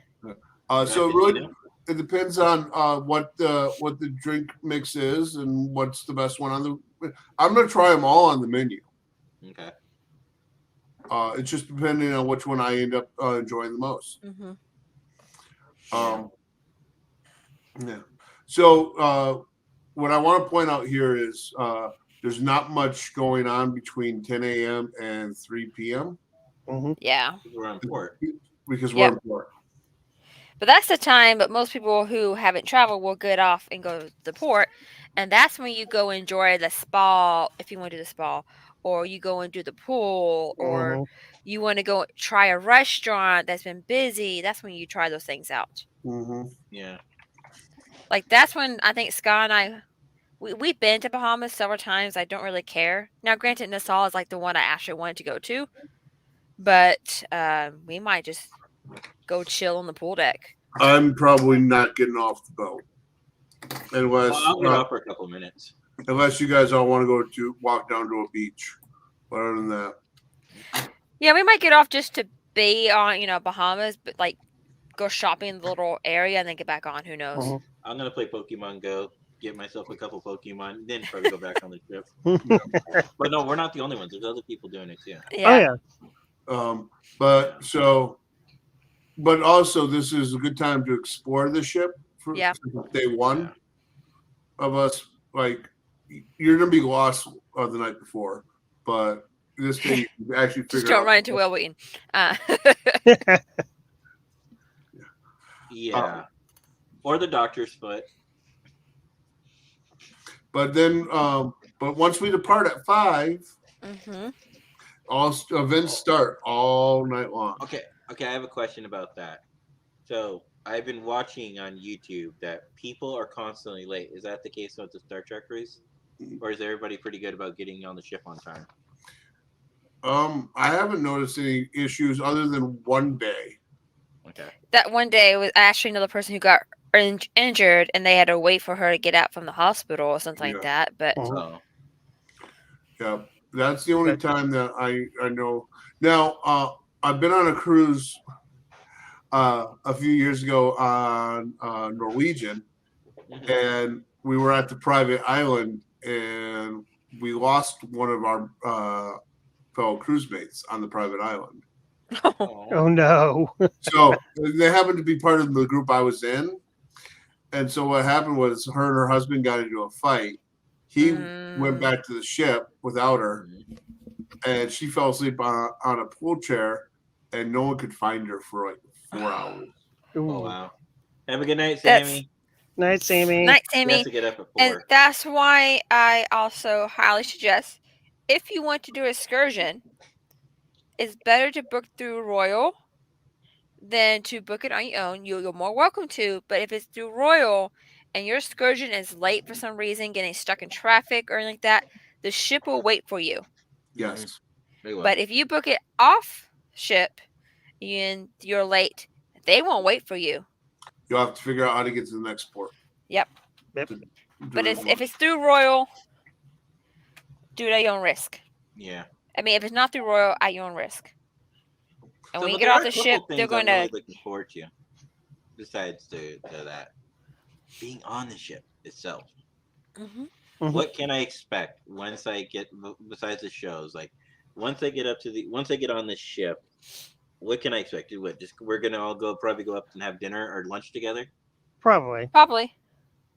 So it really it depends on what the drink mix is and what's the best one on the. I'm gonna try them all on the menu. Okay. It's just depending on which one I end up enjoying the most. Mm-hmm. Yeah. So what I want to point out here is there's not much going on between 10 a.m. and 3 p.m. Hmm. Yeah. We're on port. because we're Yep. in port. But that's the time. But most people who haven't traveled will get off and go to the port, and that's when you go enjoy the spa if you want to do the spa, or you go and do the pool, or Mhm. you want to go try a restaurant that's been busy. That's when you try those things out. Mm-hmm. Yeah. Like that's when I think Scott and I we've been to Bahamas several times. I don't really care. Now, granted, Nassau is like the one I actually wanted to go to, but we might just go chill on the pool deck. I'm probably not getting off the boat unless Well, I'll get off for a couple minutes. unless you guys all want to go to walk down to a beach. But other than that, Yeah, we might get off just to be on, Bahamas, but like go shopping in the little area and then get back on. Who knows? Mhm. I'm gonna play Pokemon Go, get myself a couple Pokemon, then probably go back on the trip. But no, we're not the only ones. There's other people doing it too. Yeah. Oh yeah. but also this is a good time to explore the ship for Yeah. day one Yeah. of us. Like you're gonna be lost the night before, but this day you can actually figure Just don't out. run into Will Wheaton. Yeah. Or the doctor's foot. But then, but once we depart at 5, hmm all events start all night long. Okay, I have a question about that. So I've been watching on YouTube that people are constantly late. Is that the case with the Star Trek race? Or is everybody pretty good about getting on the ship on time? I haven't noticed any issues other than one day. Okay. That one day was actually another person who got injured, and they had to wait for her to get out from the hospital or something like that. But Mhm. Oh. Yeah, that's the only But- time that I know. Now, I've been on a cruise a few years ago on Norwegian, Mhm. and we were at the private island, and we lost one of our fellow cruise mates on the private island. Oh. Oh no. So they happened to be part of the group I was in. And so what happened was her and her husband got into a fight. He went back to the ship without her, and she fell asleep on a pool chair, and no one could find her for like 4 hours. Oh Ooh. wow. Have a good night, That's- Sammy. Night, Sammy. night, You have Sammy. to get up at 4. And that's why I also highly suggest, if you want to do an excursion, it's better to book through Royal than to book it on your own. You're more welcome to, but if it's through Royal and your excursion is late for some reason, getting stuck in traffic or anything like that, the ship will wait for you. Yes. They will. But if you book it off ship and you're late, they won't wait for you. You'll have to figure out how to get to the next port. Yep. Yep. But if it's through Royal, do it at your own risk. Yeah. I mean, if it's not through Royal, at your own risk. And So, when you but get there off are the a couple ship, things they're going I'm to. really looking forward to. Besides to that, being on the ship itself. Mhm. Mhm. What can I expect once I get besides the shows? Like once I get on the ship, what can I expect? What just we're gonna all probably go up and have dinner or lunch together? Probably. Probably.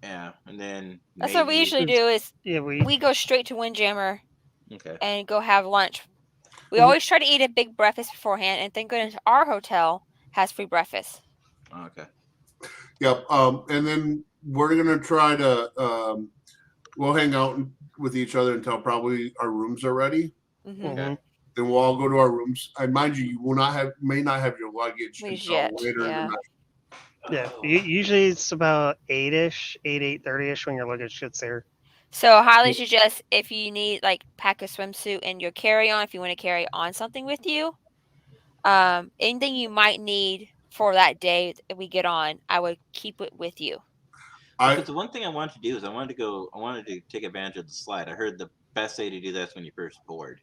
Yeah, and then That's what we maybe- usually do is Yeah, we go straight to Windjammer Okay. and go have lunch. We Mhm. always try to eat a big breakfast beforehand, and thank goodness our hotel has free breakfast. Okay. Yep. And then we're gonna try to we'll hang out with each other until probably our rooms are ready. hmm Mhm. Then we'll all go to our rooms. And mind you, you may not have your luggage Luggage until yet, later in yeah. the night. Yeah. Oh. Usually it's about 8-ish, 8:30ish when your luggage gets there. So highly suggest if you need pack a swimsuit in your carry-on if you want to carry on something with you. Anything you might need for that day if we get on, I would keep it with you. Because the one thing I wanted to do is I wanted to take advantage of the slide. I heard the best way to do that's when you first board.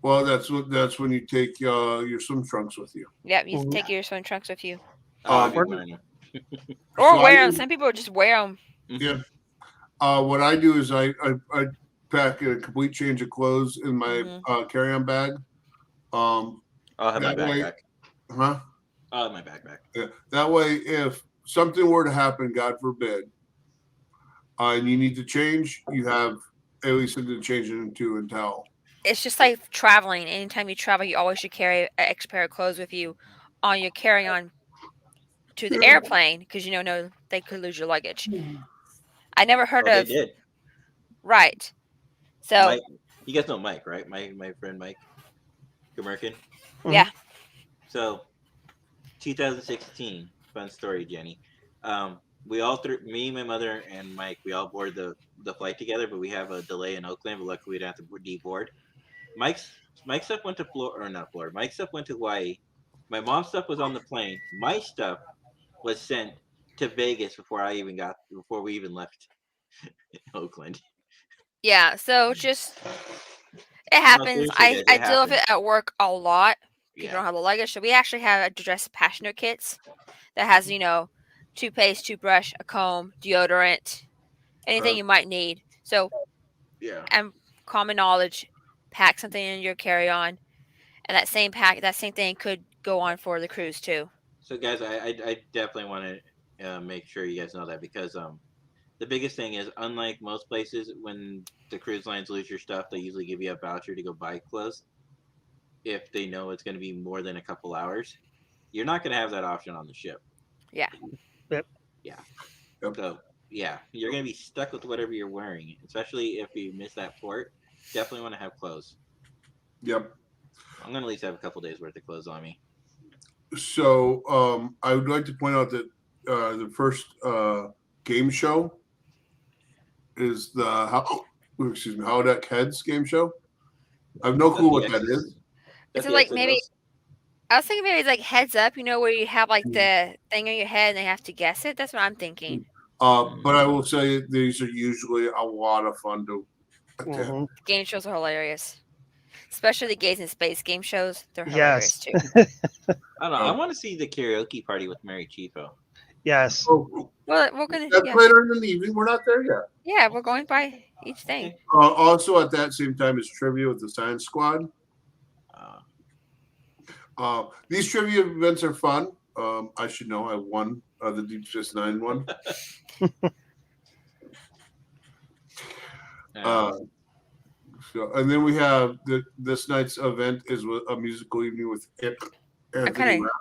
Well, that's when you take your swim trunks with you. Yep, you Mhm. take your swim trunks with you. I'll be we're- wearing them. Or So I wear them. do- Some people just wear them. Yeah. What I do is I pack a complete change of clothes in my Mhm. carry-on bag. I'll have my That way- backpack. Huh? I'll have my backpack. Yeah. That way, if something were to happen, God forbid, and you need to change, you have at least something to change it into until. It's just like traveling. Anytime you travel, you always should carry an extra pair of clothes with you on your carry-on to the airplane because no, they could lose your luggage. I never heard Oh, of they did. right. So Mike, you guys know Mike, right? My friend Mike American. yeah, So 2016, fun story, Jenny. We all me, my mother, and Mike, we all board the flight together, but we have a delay in Oakland. But luckily, we didn't have to deboard. Mike's stuff went to Florida, or not Florida. Mike's stuff went to Hawaii. My mom's stuff was on the plane. My stuff was sent to Vegas before we even left Oakland. yeah. So just it happens. seriously, I guys, it deal with it happens. at work a lot. People Yeah. don't have the luggage, so we actually have a dress passenger kits that has toothpaste, toothbrush, a comb, deodorant, anything Right. you might need. So Yeah. and common knowledge, pack something in your carry-on, and that same thing could go on for the cruise too. So guys, I definitely want to make sure you guys know that because the biggest thing is unlike most places when the cruise lines lose your stuff, they usually give you a voucher to go buy clothes if they know it's going to be more than a couple hours. You're not going to have that option on the ship. Yeah. Yep. Yeah. Yep. So yeah, you're going to be stuck with whatever you're wearing, especially if you miss that port. Definitely want to have clothes. Yep. I'm going to at least have a couple days worth of clothes on me. So I would like to point out that the first game show is the Holodeck Heads game show. I have no clue what that is. Is it like maybe? I was thinking maybe it's like Heads Up, where you have like the thing on your head and they have to guess it. That's what I'm thinking. But I will say these are usually a lot of fun to attend. Mhm. Game shows are hilarious, especially the Gays in Space game shows. They're Yes. hilarious too. I don't know. I want to see the karaoke party with Mary Chiefo. Yes. Oh, Well, we're gonna. that's Yeah, later in the evening. We're not there yet. yeah, we're going by each thing. Also, at that same time is trivia with the Science Squad. These trivia events are fun. I should know. I won the Deep Space Nine one. So, and then we have this night's event is with a musical evening with Anthony Okay. Rapp.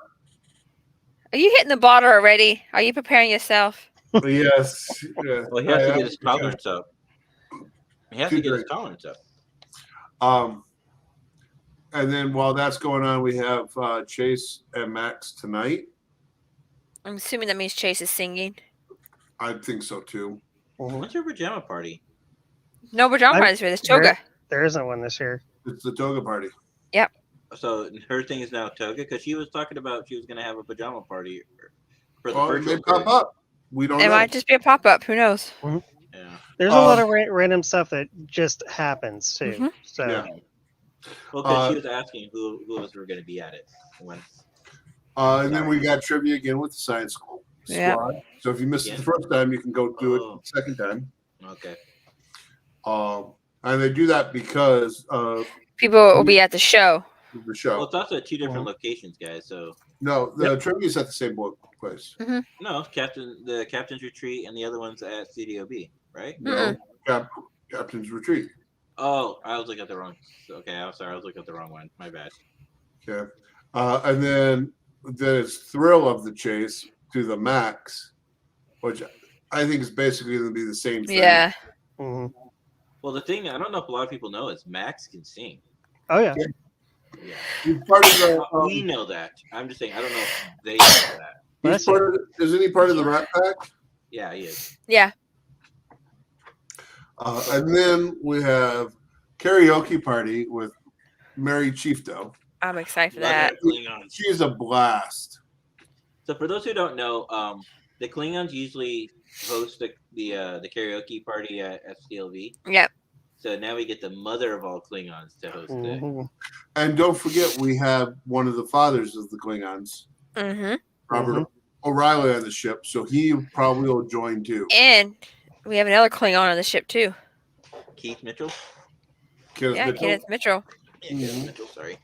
Are you hitting the bottle already? Are you preparing yourself? Yes. Yeah, Well, he has I to am. get his tolerance up. He has to get his tolerance up. And then while that's going on, we have Chase and Max tonight. I'm assuming that means Chase is singing. I think so too. Mhm. What's your pajama party? No, pajama I'm- parties for this toga. There isn't one this year. It's the toga party. So her thing is now toga because she was talking about she was going to have a pajama party for the Oh, it virtual may pop cruise. up. We don't It know. might just be a pop up. Who knows? Yeah. There's a lot of random stuff that just happens too. Mhm. So Yeah. Well, because she was asking who else were going to be at it. When And then we got trivia again with the Science Squad. Yeah. So if you missed it Yeah. the first time, you can go do Oh. it the second time. okay. And they do that because People will be at the show. of the Well, show. it's also at two different locations, guys. So No, the trivia is at the same place. no, the Captain's Retreat and the other one's at CDOB, right? No, Captain's Retreat. Oh, I was looking at the wrong. Okay, I'm sorry. I was looking at the wrong one. My bad. Okay. And then there's Thrill of the Chase to the Max, which I think is basically going to be the same thing. Yeah. mhm. Well, the thing I don't know if a lot of people know is Max can sing. Oh yeah. Yeah. He's part of the, We know that. I'm just saying. I don't know if they know that. he's part of isn't he part of the Rat Pack? Yeah, he is. Yeah. And then we have karaoke party with Mary Chiefto. I'm excited for Love that. the Klingons. She is a blast. So for those who don't know, the Klingons usually host the karaoke party at STLV. Yep. So now we get the mother of all Klingons to host it. Mhm. And don't forget, we have one of the fathers of the Klingons, Mm-hmm. Robert O'Reilly, on the ship. So he probably will join too. And we have another Klingon on the ship too. Keith Mitchell. Kenneth Yeah, Mitchell. Kenneth Mitchell. Yeah, Kenneth Mitchell. Sorry.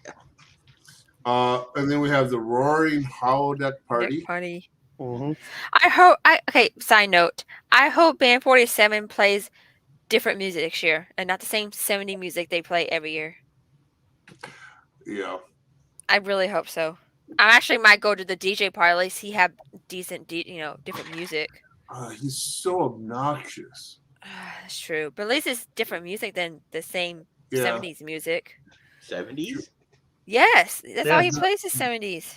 And then we have the Roaring Holodeck Party. Party. Mhm. Okay, side note. I hope Band 47 plays different music next year and not the same 70 music they play every year. Yeah. I really hope so. I actually might go to the DJ party. At least he have decent, different music. He's so obnoxious. That's true, but at least it's different music than the same Yeah. 70s music. 70s? Yes, that's all he Yeah. plays is 70s.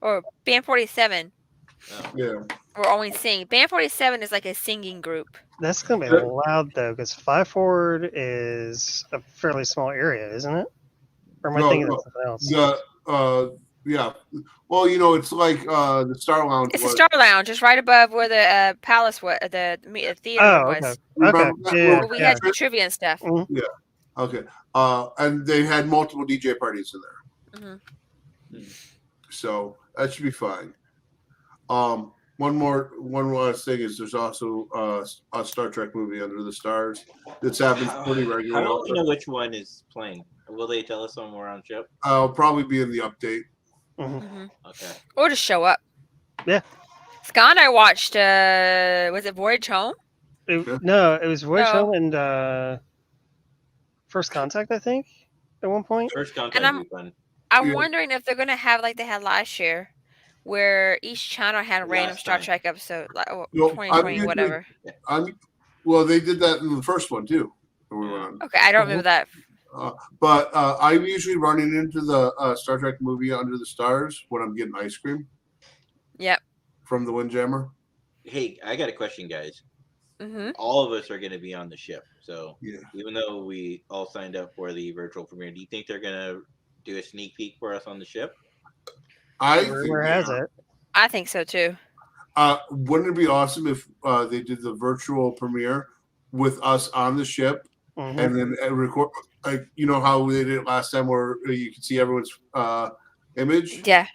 Or Band 47. Oh. Yeah. Or only sing. Band 47 is like a singing group. That's gonna be Yeah. loud though, because 5 Forward is a fairly small area, isn't it? Or am I No, thinking no. of something else? Yeah. Well, it's like the Star Lounge It's a was. Star Lounge. It's right above where the palace was, the theater Oh, was. okay. Okay. Remember that? Yeah, Where we yeah. had trivia and stuff. Okay. And they had multiple DJ parties in there. hmm So that should be fine. One last thing is there's also a Star Trek movie, Under the Stars. This happens pretty How regularly. do we know which one is playing? Will they tell us when we're on ship? I'll probably be in the update. Mhm. hmm Okay. Or just show up. Yeah. Scott and I watched, was it Voyage Home? No, it was Voyage No. Home and First Contact, I think, at one point. First contact And I'm- would be fun. I'm Yeah. wondering if they're going to have like they had last year, where each channel had a random Last Star time. Trek episode, like Well, 2020, usually- whatever. Well, they did that in the first one too. That we went on. Okay, I don't remember that. But I'm usually running into the Star Trek movie Under the Stars when I'm getting ice cream Yep. from the Windjammer. Hey, I got a question, guys. hmm All of us are going to be on the ship. So Yeah. even though we all signed up for the virtual premiere, do you think they're going to do a sneak peek for us on the ship? I think Rumor has it. I think so too. Wouldn't it be awesome if they did the virtual premiere with us on the ship Mhm. and then record, like how they did it last time, where you can see everyone's image. Yeah.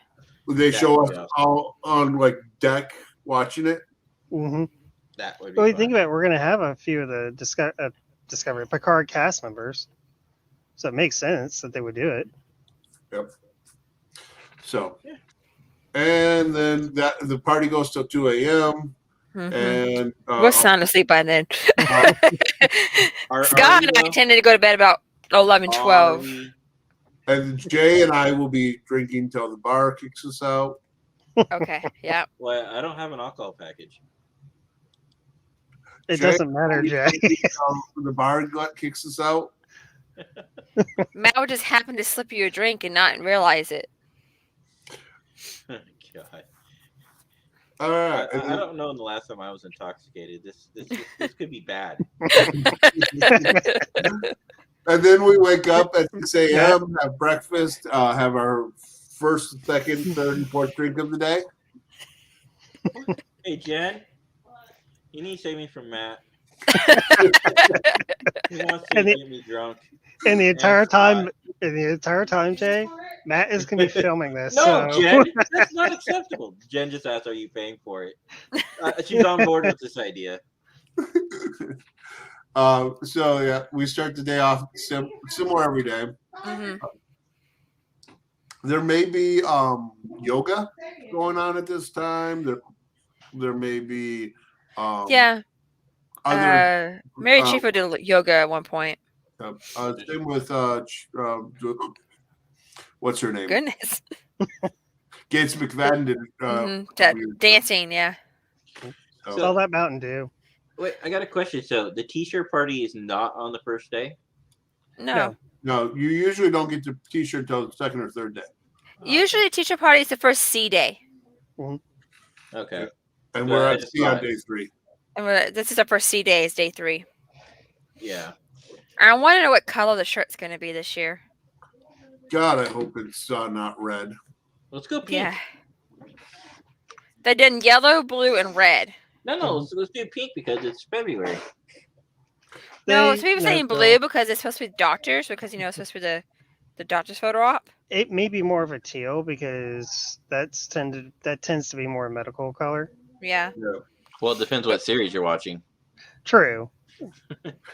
They That show would us be awesome. all on like deck watching it. Mhm. That would be Well, you fun. think about it, we're gonna have a few of the Discovery Picard cast members, so it makes sense that they would do it. So, and then the party goes till 2 a.m. Mhm. and We're sound asleep by then. Are Scott we, and I though? tended to go to bed about 11, Are 12. we- and Jay and I will be drinking till the bar kicks us out. Okay, yeah. Well, I don't have an alcohol package. It Jay, doesn't matter, Jay. The bar kicks us out. Matt would just happen to slip you a drink and not realize it. God. All right. I don't know the last time I was intoxicated. This could be bad. And then we wake up at 6 a.m., have breakfast, have our first, second, third, and fourth drink of the day. Hey, Jen, you need to save me from Matt. He wants to And get me drunk. And the entire Scott. time, Jay, Matt is gonna be filming this. No, so. Jen, that's not acceptable. Jen just asked, "Are you paying for it?" She's on board with this idea. So yeah, we start the day off similar every day. hmm There may be yoga going on at this time. There may be Yeah. other Mary Chief would do yoga at one point. thing with what's her name? Goodness. Gates McFadden did Dancing, yeah. It's all that Mountain Dew. Wait, I got a question. So the T-shirt party is not on the first day? No. No, you usually don't get the T-shirt until the second or third day. Usually teacher party is the first C day. Okay. And Yeah, we're I at just C on thought- day 3. And this is our first C day, is day 3. Yeah. I want to know what color the shirt's going to be this year. God, I hope it's not red. Let's go pink. Yeah. They did yellow, blue, and red. No, let's do pink because it's February. No, They- some people no, saying so blue because it's supposed to be doctors, because it's supposed to be the doctor's photo op. It may be more of a teal because that tends to be more medical color. Yeah. Well, it depends what series you're watching. True.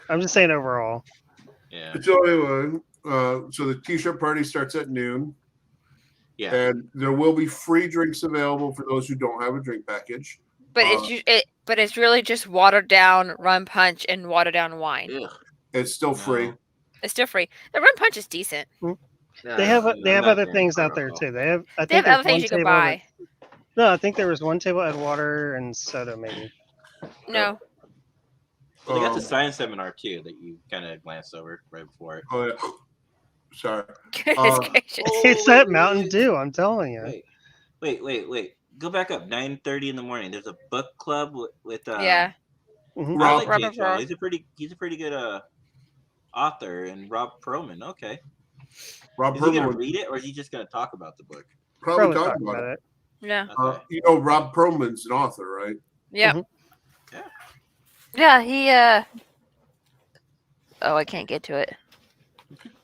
I'm just saying overall. Yeah. So anyway, so the T-shirt party starts at noon, Yeah. and there will be free drinks available for those who don't have a drink package. But it's really just watered down rum punch and watered down wine. Ugh. It's still free. No. It's still free. The rum punch is decent. They have I'm they have not other drinking things out there alcohol. too. They have They have other things you can buy. No, I think there was one table that had water and soda, maybe. No. Well, they got the Um, science seminar too that you kind of glanced over right before it. Oh yeah. Sorry. Goodness gracious. It's that Mountain Dew, I'm telling you. Wait. Go back up. 9:30 in the morning. There's a book club with Yeah. Mhm. I like Robert James Pearl. Bond. He's a pretty good author, and Rob Perlman. Okay. Rob Is he gonna Perlman read it, or is he just gonna talk about the book? probably Probably talk about it. Yeah. Okay. You know, Rob Perlman's an author, right? Yeah. Mhm. Yeah. He. Oh, I can't get to it.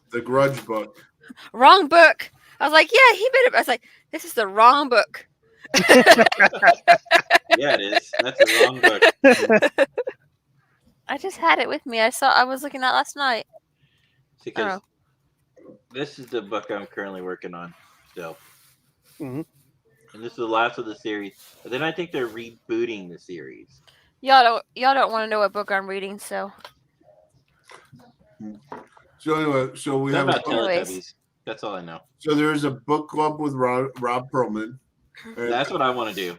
The Grudge book. Wrong book. I was like, yeah, he better. I was like, this is the wrong book. Yeah, it is. That's the wrong book. I just had it with me. I was looking at last night. Because this is the book I'm currently working on still. Mhm. And this is the last of the series. But then I think they're rebooting the series. Y'all don't want to know what book I'm reading, so So anyway, so we have Something about Anyways. Teletubbies. That's all I know. so there's a book club with Rob Perlman. And, That's what I want to do.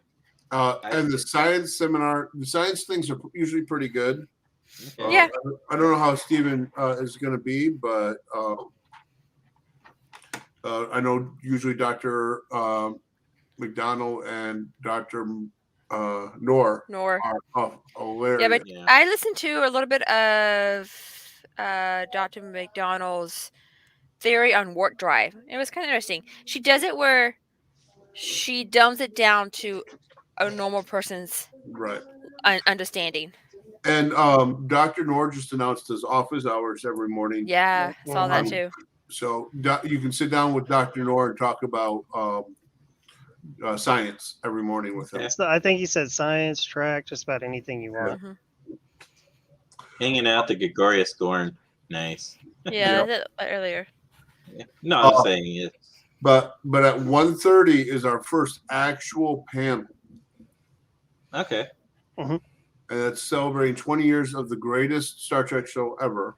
and the science seminar. The science things are usually pretty good. Okay. Yeah. I don't know how Stephen is going to be, but I know usually Dr. McDonald and Dr. Noor nor. are hilarious. Yeah, but Yeah. I listened to a little bit of Dr. McDonald's theory on warp drive. It was kind of interesting. She does it where she dumbs it down to a normal person's Right. understanding. And Dr. Noor just announced his office hours every morning. Yeah, saw that too. So you can sit down with Dr. Noor and talk about science every morning with him. Yeah. So I think he said science, track, just about anything you want. Mhm. Hanging out the Gregorius Gorn. Nice. Yeah, I did that earlier. Yeah. No, I'm saying it. But at 1:30 is our first actual panel. Okay. And it's celebrating 20 years of the greatest Star Trek show ever,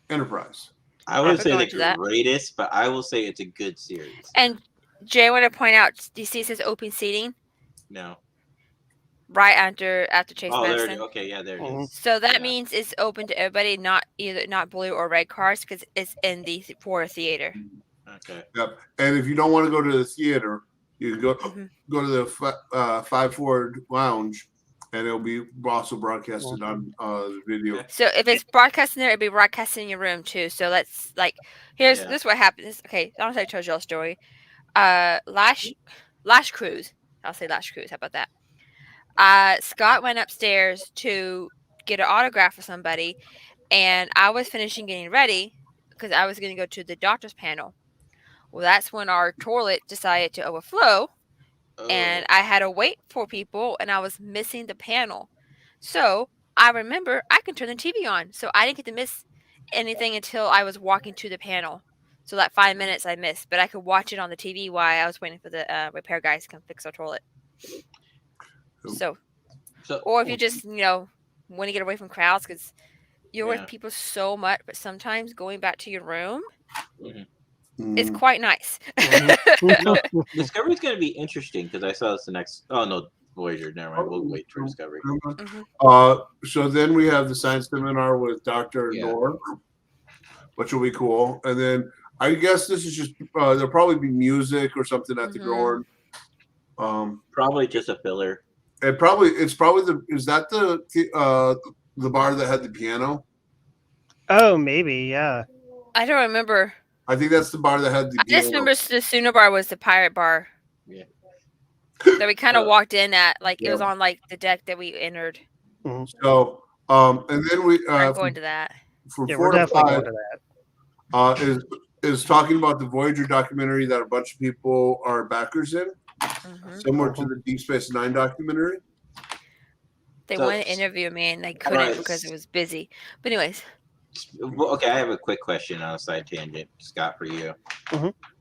Enterprise. I would would say go the into that. greatest, but I will say it's a good series. And Jay, I want to point out, do you see it says open seating No. right after Chase Oh, there it Madison? is. Okay, yeah, there it Mhm. is. So that Yeah. means it's open to everybody, not blue or red cars, because it's in the for theater. Okay. Yep. And if you don't want to go to the theater, you can go Mhm. to the 5 Forward Lounge, and it'll be also broadcasted on the video. Okay. So if it's broadcasting there, it'll be broadcasting in your room too. So let's this is what happens. Okay, I don't know if I told you a story. Lash Cruise. I'll say Lash Cruise. How about that? Scott went upstairs to get an autograph for somebody, and I was finishing getting ready because I was going to go to the doctor's panel. Well, that's when our toilet decided to overflow, and I had to wait for people, and I was missing the panel. So I remember I can turn the TV on, so I didn't get to miss anything until I was walking to the panel. So that 5 minutes I missed, but I could watch it on the TV while I was waiting for the repair guys to come fix our toilet. So, or if you just want to get away from crowds, because you're with people so much, but sometimes going back to your room is quite nice. Discovery's going to be interesting because I saw this the next. Oh no, Voyager. Never mind. We'll wait for Discovery. So then we have the science seminar with Dr. Noor, which will be cool. And then I guess this is just there'll probably be music or something at the Gorn. Probably just a filler. Is that the bar that had the piano? Oh, maybe, yeah. I don't remember. I think that's the bar that had the I piano. just remember the Sooner bar was the pirate bar. Yeah. That we kind of walked in at, it was on the deck that we entered. So, and then we I'm going to that. From Yeah, 4 we're to definitely 5 going to that. is talking about the Voyager documentary that a bunch of people are backers in, similar to the Deep Space Nine documentary. They wanted to interview me and they couldn't because it was busy. But anyways. Well, okay, I have a quick question on a side tangent, Scott, for you.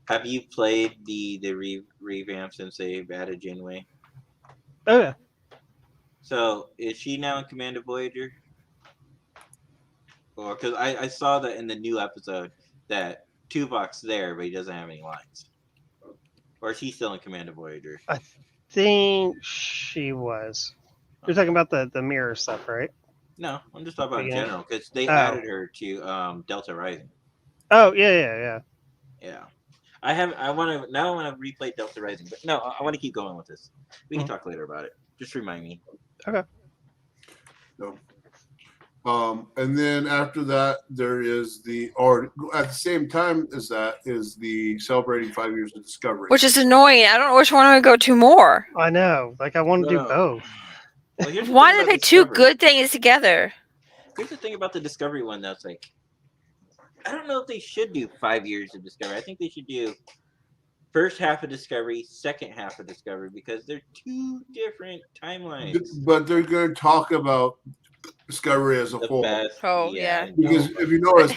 Have you played the revamp since they've added Janeway? Oh yeah. So is she now in command of Voyager? Or because I saw that in the new episode that Tuvok's there, but he doesn't have any lines. Or is he still in command of Voyager? think she was. You're talking about the mirror stuff, right? No, I'm just talking about in Yeah. general because they Oh. added her to Delta Rising. Oh yeah. Yeah. I want to replay Delta Rising, but no, I want to keep going with this. We can talk later about it. Just remind me. So, and then after that, there is or at the same time as that is the celebrating 5 years of Discovery. Which is annoying. I don't know which one I'm going to go to more. I know. Like I want to do No. both. Well, here's the Why thing did they about pick two Discovery. good things together? Here's the thing about the Discovery one that's like, I don't know if they should do 5 years of Discovery. I think they should do first half of Discovery, second half of Discovery, because they're two different timelines. But they're going to talk about Discovery as a The whole. best. Oh, yeah. I Because know. if you notice,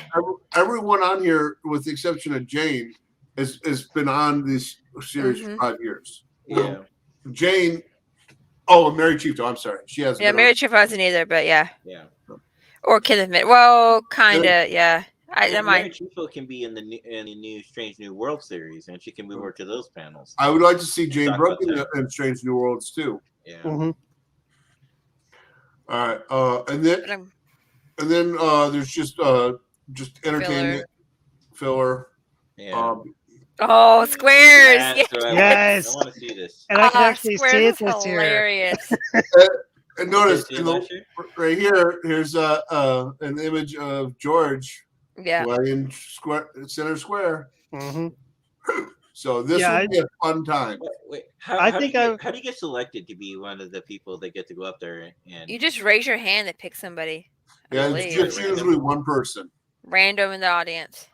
everyone on here, with the exception of Jane, has been on this series Mhm. for 5 years. Yeah. Jane, and Mary Chiefto, I'm sorry. She hasn't Yeah, been Mary on. Chief wasn't either, but yeah. Yeah. Or Kenneth Mid. Well, kind of, yeah. I And don't Mary mind. Chiefo can be in the new Strange New World series, and she can move over to those panels. I would like to see Jane Talk Brooke about in Strange New Worlds too. Yeah. Hmm. All right, and then there's just entertainment filler. Yeah. Oh, squares! That's Yeah. what I Yes. want. I want to see this. And I can actually Squares see it is this year. hilarious. And notice Did you see it last year? right here, here's an image of George Yeah. playing center square. Hmm. So this Yeah, would be a fun time. Wait, I how think do you get selected to be one of the people that get to go up there and You just raise your hand to pick somebody. I Yeah, believe. it's usually one person. Random in the audience.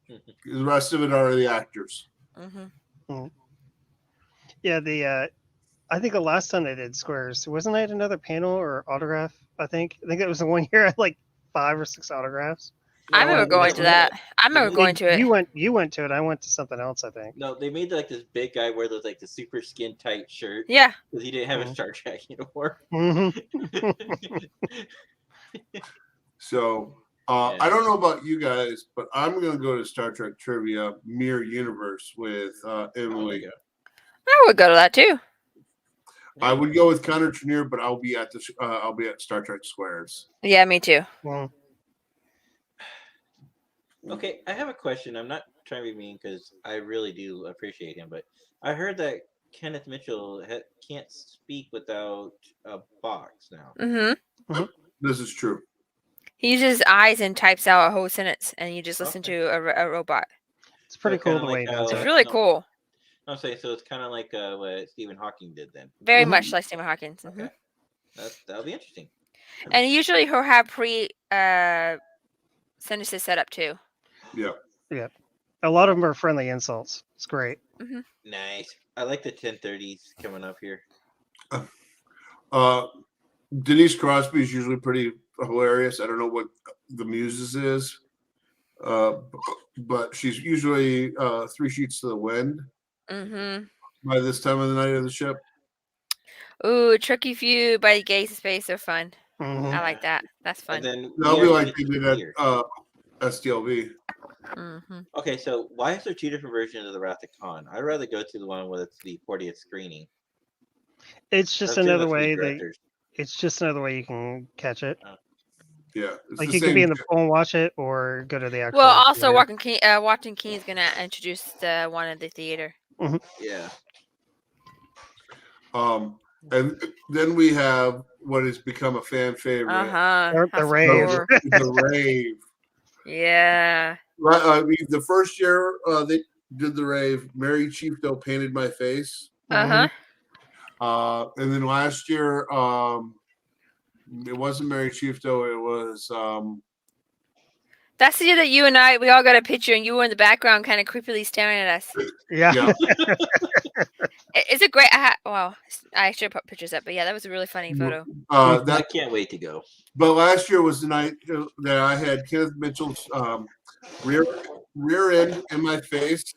The rest of it are the actors. Hmm. Yeah, I think the last time they did squares, wasn't it another panel or autograph? I think it was the one year I had like 5 or 6 autographs. I remember going to that. I remember going to it. You went to it. I went to something else, I think. No, they made like this big guy wear the super skin tight shirt Yeah. because he didn't have a Mhm. Star Trek uniform. Hmm. So Yeah. I don't know about you guys, but I'm going to go to Star Trek Trivia Mirror Universe with Emily. I would go to that too. I would go with Connor Trenier, but I'll be at Star Trek Squares. Yeah, me too. Well, Okay, I have a question. I'm not trying to be mean because I really do appreciate him, but I heard that Kenneth Mitchell can't speak without a box now. Hmm. This is true. He uses his eyes and types out a whole sentence, and you just listen Okay. to a robot. it's pretty So cool kinda the way like he does how- It's it. really no. cool. I'm saying so. It's kind of like what Stephen Hawking did then. Very Mhm. much like Stephen Hawking. Mhm. Okay, that'll be interesting. And usually he'll have sentences set up too. Yeah. A lot of them are friendly insults. It's great. Nice. I like the 1030s coming up here. Denise Crosby is usually pretty hilarious. I don't know what the Muses is, but she's usually 3 sheets to the wind Mm-hmm. by this time of the night of the ship. Ooh, Tricky Few by Gaze Space are fun. Hmm. I like that. That's fun. And then That'll we be have like to they get did to at here. STLV. Mm-hmm. Okay, so why is there 2 different versions of the Wrath of Khan? I'd rather go to the one where it's the 40th screening. It's just Those two another must be way directors. it's just another way you can catch it. Yeah, it's Like the you can same be in the ship. phone and watch it, or go to the actual. Well, also theater. Watching King is gonna introduce the one at the theater. Yeah. And then we have what has become a fan favorite, Uh-huh. The rave. the rave. Yeah. Right, I mean, the first year they did the rave, Mary Chiefto painted my face. Uh-huh. And then last year, it wasn't Mary Chiefto, it was That's the year that you and we all got a picture, and you were in the background, kind of creepily staring at us. Yeah. yeah. It's a great. Well, I should put pictures up, but yeah, that was a really funny photo. I That can't wait to go. but last year was the night that I had Kenneth Mitchell's rear end in my face.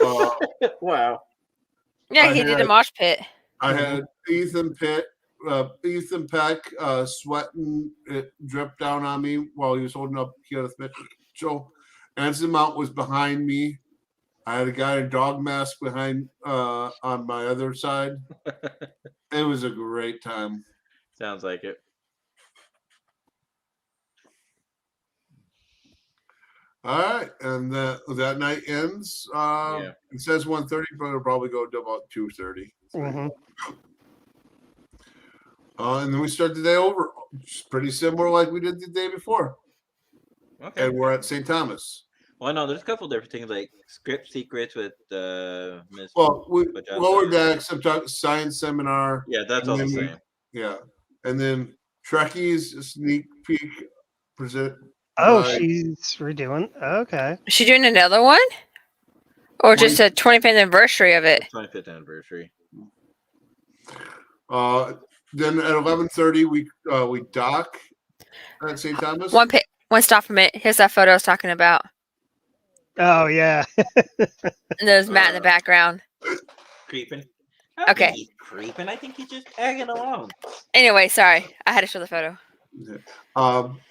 Wow. Yeah, I he did a had- mosh pit. I had Ethan Peck sweating. It dripped down on me while he was holding up Kenneth Mitchell. Anson Mount was behind me. I had a guy in dog mask behind on my other side. It was a great time. Sounds like it. All right, and that night ends. Yeah. It says 1:30, but it'll probably go to about 2:30. Mhm. And then we start the day over. It's pretty similar like we did the day before. Okay. And we're at St. Thomas. Well, no, there's a couple different things like script secrets with Miss. Well, we Pajata. lower decks, science seminar. Yeah, that's and all the then we- same. Yeah. And then Trekkies sneak peek present. Oh, by- she's redoing. Okay. Is she doing another one? Or just a 25th anniversary of it? 25th anniversary. Then at 11:30 we dock at St. Thomas. One stop from it. Here's that photo I was talking about. Oh yeah. And there's Matt in the background. Creeping. I don't Okay. think he's creeping. I think he's just tagging along. Anyway, sorry. I had to show the photo.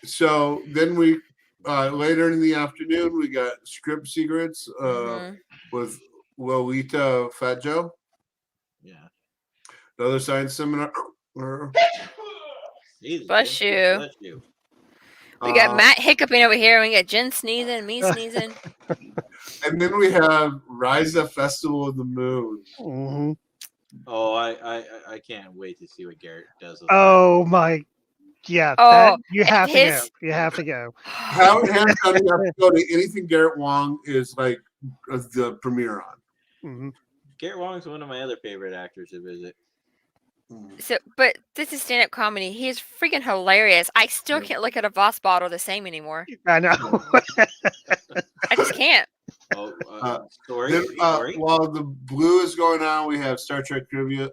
So then we later in the afternoon we got script secrets Mhm. with Lolita Fat Joe. Yeah. Another science seminar. Jesus, Bless Jim, you. Bless you. We got Matt hiccuping over here. We got Jen sneezing, me sneezing. And then we have Ryza Festival of the Moon. hmm Oh, I can't wait to see what Garrett does. With Oh my. Yeah. Oh, that, you have to go. his- You have to go. How hands on you have to go to anything Garrett Wong is like the premiere on. hmm Garrett Wong's one of my other favorite actors to visit. So, but this is stand-up comedy. He is freaking hilarious. I still Yeah. can't look at a Voss bottle the same anymore. I know. I just can't. Oh, Then, story. while the blue is going on, we have Star Trek trivia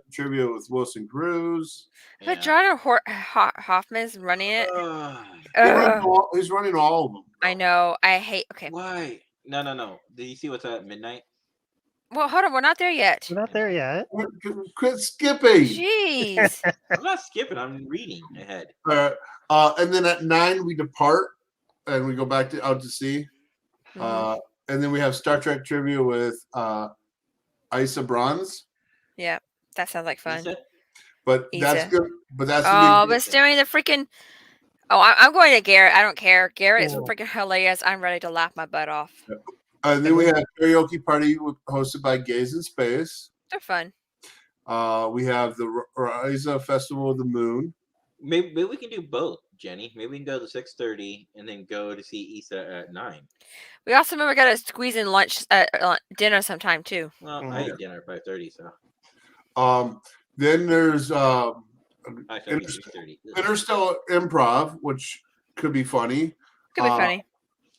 with Wilson Cruz. But John Hoffman's running it. He's running all of them. I know. I hate. Okay. Why? No. Did you see what's at midnight? Well, hold on. We're not there yet. We're not there yet. Quit skipping. Jeez. I'm not skipping. I'm reading ahead. And then at 9 we depart and we go back out to sea. Mhm. And then we have Star Trek trivia with Isa Bronze. Yeah, that sounds like fun. Lisa? But that's Isa. good. But that's Oh, the but staring the freaking. Oh, I'm going to Garrett. I don't care. Garrett is Oh. freaking hilarious. I'm ready to laugh my butt off. and then we have karaoke party hosted by Gays in Space. They're fun. We have the Ryza Festival of the Moon. Maybe we can do both, Jenny. Maybe we can go to 6:30 and then go to see Issa at 9. We also remember got to squeeze in lunch at dinner sometime too. Well, I eat dinner at 5:30, so Then there's I said 6:30. Interstellar Improv, which could be funny. Could be funny.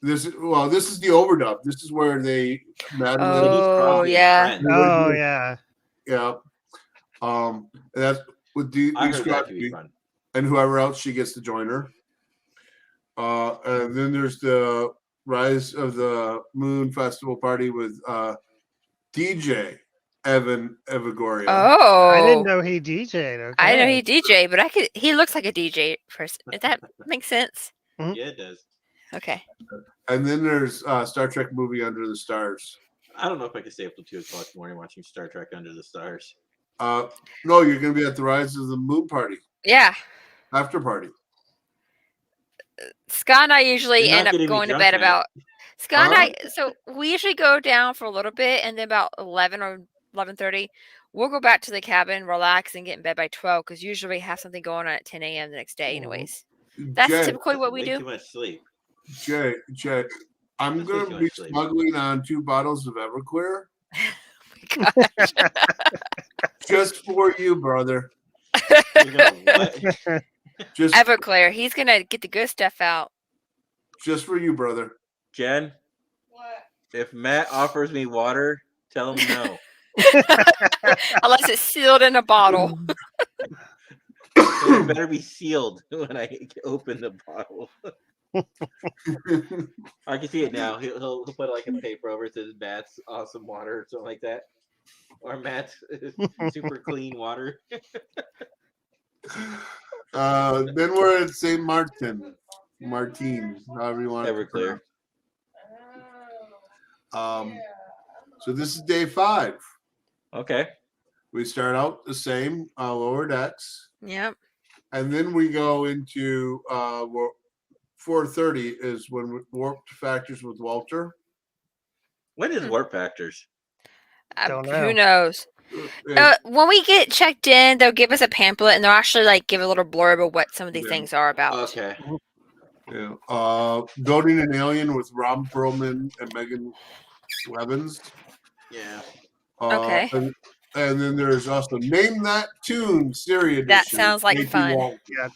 This is the overdub. This is where they Oh yeah. Oh yeah. Yeah. And that's with I heard that could be Crosby fun. and whoever else she gets to join her. And then there's the Rise of the Moon Festival party with DJ Evan Evagoria. Oh, I didn't know he DJ'd. Okay. I know he DJ, but he looks like a DJ person. Does that make sense? Yeah, it does. Okay. And then there's Star Trek movie Under the Stars. I don't know if I could stay up till 2 o'clock in the morning watching Star Trek Under the Stars. No, you're going to be at the Rise of the Moon party, Yeah. after party. Scott and I usually You're not end up getting me going to drunk, bed man. about. Scott and Huh? I. So we usually go down for a little bit, and then about 11 or 11:30, we'll go back to the cabin, relax, and get in bed by 12. Because usually we have something going on at 10 a.m. the next day, anyways. That's Jay, typically what we Way do. too much sleep. Jay, I'm That's going way to too be much sleep. smuggling on 2 bottles of Everclear Gosh. just for you, brother. You're gonna what? Just Everclear. He's gonna get the good stuff out. just for you, brother. Jen, if Matt offers me water, tell him no. Unless it's sealed in a bottle. It better be sealed when I open the bottle. I can see it now. He'll put like a paper over it that says Matt's awesome water or something like that. Or Matt's super clean water. Then we're at St. Martin, however you want Everclear. to. So this is day 5. Okay. We start out the same lower decks, Yep. and then we go into 4:30 is when we warped factors with Walter. What is warp factors? Don't know. Who knows? And- When we get checked in, they'll give us a pamphlet and they'll actually like give a little blurb of what some of these Yeah. things are about. Okay. yeah. Building an Alien with Ron Perlman and Megan Levins. Yeah. Okay. And then there's also Name That Tune Siri edition. That sounds like JT fun. Walton. Yeah.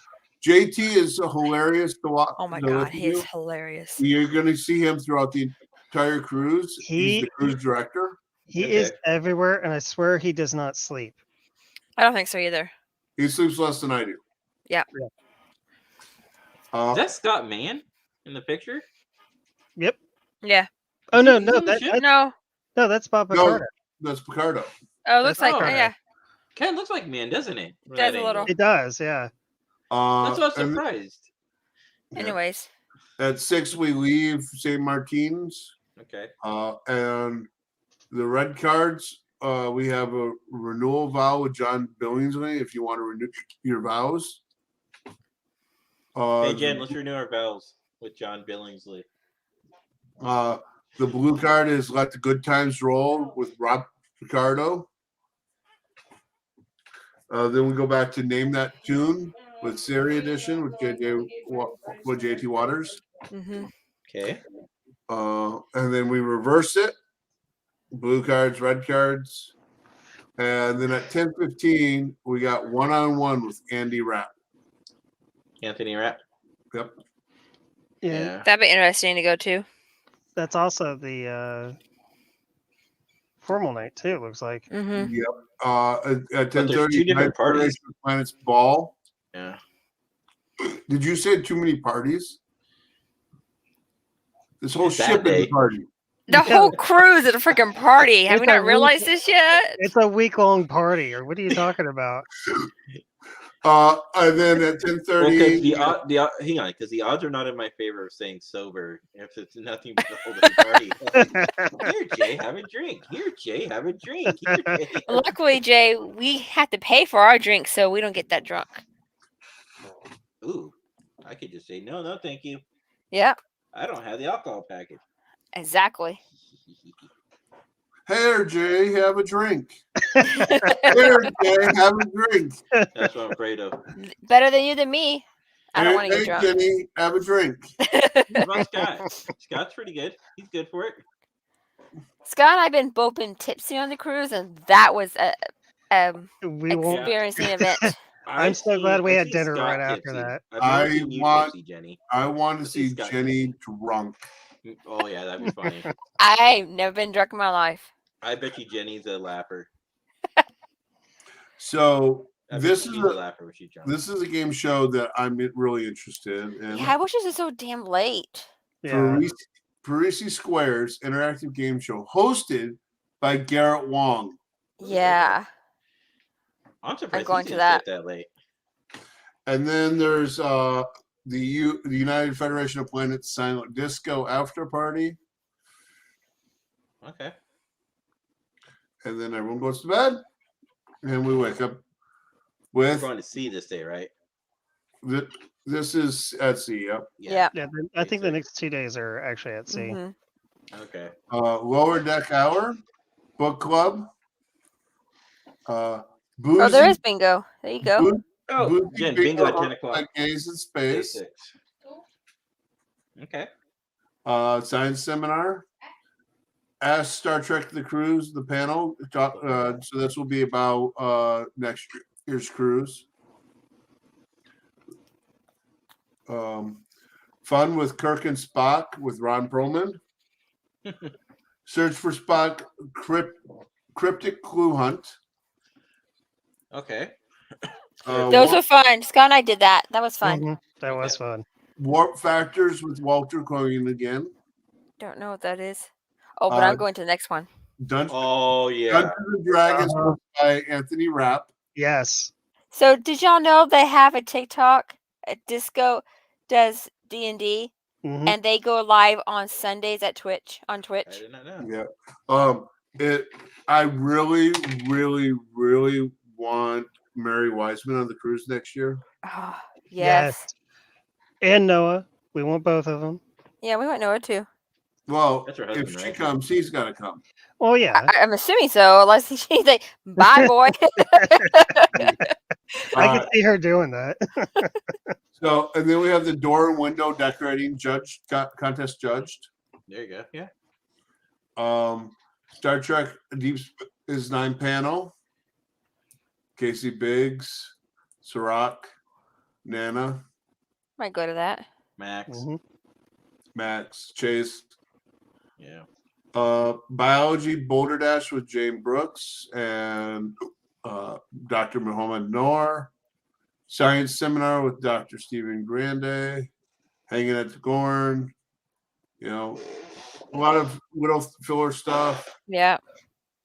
JT is hilarious to watch. Oh my to god, listen he is to. hilarious. You're going to see him throughout the entire cruise. He's the cruise director. He Okay. is everywhere, and I swear he does not sleep. I don't think so either. He sleeps less than I do. Yeah. Is that Scott Mann in the picture? Yep. Yeah. Oh no, He's no, on the ship? No. that's Bob No. Picardo. That's Picardo. Oh, it looks That's like okay. yeah. Kind of looks like Mann, doesn't it? From Does that a little. angle? It does, yeah. That's why I was and surprised. Yeah. Anyways. At 6, we leave St. Martin's. Okay. And the red cards, we have a renewal vow with John Billingsley if you want to renew your vows. Hey Jen, let's renew our vows with John Billingsley. The blue card is Let the Good Times Roll with Rob Picardo. Then we go back to Name That Tune with Siri edition with JT Waters. Mm-hmm. Okay. And then we reverse it. Blue cards, red cards. And then at 10:15, we got one-on-one with Andy Rapp. Anthony Rapp. Yep. Yeah. That'd be interesting to go to. That's also the formal night too. It looks like. Mm-hmm. Yep. At there's 10:30, two different parties. Federation of Planets Ball. Yeah. Did you say too many parties? This whole It's that ship is day. a party. The whole cruise is a freaking party. Have It's we a not realized this yet? It's a week-long party, or what are you talking about? And then at Well, 10:30, because hang on, because the odds are not in my favor of saying sober if it's nothing but a whole day party. Here, Jay, have a drink. Here, Jay, have a drink. Here, Jay. Luckily, Jay, we have to pay for our drinks, so we don't get that drunk. Ooh, I could just say no, thank you. Yeah, I don't have the alcohol package. exactly. here, Jay, have a drink. Here, Jay, have a drink. That's what I'm afraid of. Better than you than me. I don't want to Hey, get drunk. Jenny, have a drink. What about Scott? Scott's pretty good. He's good for it. Scott and I've been both been tipsy on the cruise, and that was a We won't. experiencing event. I'm so glad we had dinner right after that. I've never seen you want- tipsy, Jenny. I want to See see Scott. Jenny drunk. Oh yeah, that'd be funny. I've never been drunk in my life. I bet you Jenny's a lapper. So I bet this you is she's a a lapper when she's drunk. this is a game show that I'm really interested in. Yeah, I wish this was so damn late. Yeah. Parisi Squares interactive game show hosted by Garrett Wong. Yeah. I'm surprised going he's to gonna stay up that late. And then there's the United Federation of Planets Silent Disco After Party. Okay. And then everyone goes to bed. And we wake up We're with going to see this day, right? this is at sea. Yep. Yeah. Yeah, I think the next 2 days are actually at sea. Mhm. Okay. Lower Deck Hour, Book Club. Oh, Boozy, there is bingo. There you go. Oh, Boozy Jen, bingo at 10 on o'clock. Gaze in Day Space. 6. Okay. Science Seminar. Ask Star Trek the Cruise, the panel. So this will be about next year's cruise. Fun with Kirk and Spock with Ron Perlman. Search for Spock, Cryptic Clue Hunt. Okay. Those were fun. Scott and I did that. That was fun. Mhm. That was fun. Warp Factors with Walter Cohen again. Don't know what that is. Oh, but I'm going to the next one. Dungeons Oh yeah. Dungeons and Dragons by Anthony Rapp. Yes. So did y'all know they have a TikTok? Disco does D&D, Mhm. and they go live on Sundays at Twitch on I Twitch. did not know. Yeah. I really, really, really want Mary Wiseman on the cruise next year. Oh, yes. And Noah. We want both of them. Yeah, we went Noah too. Well, That's her if husband, she right? comes, he's got to come. Oh yeah. I'm assuming so, unless she's like, bye, boy. I Uh, could see her doing that. So, and then we have the door and window decorating contest judged. There you go. Yeah. Star Trek Deep Space Nine panel. Casey Biggs, Sirach, Nana, Might go to that. Max. Mhm. Max, Chase. Yeah. Biology Boulder Dash with Jane Brooks and Dr. Muhammad Noor. Science Seminar with Dr. Stephen Grande. Hanging at the Gorn. You know, a lot of little filler stuff. Yeah.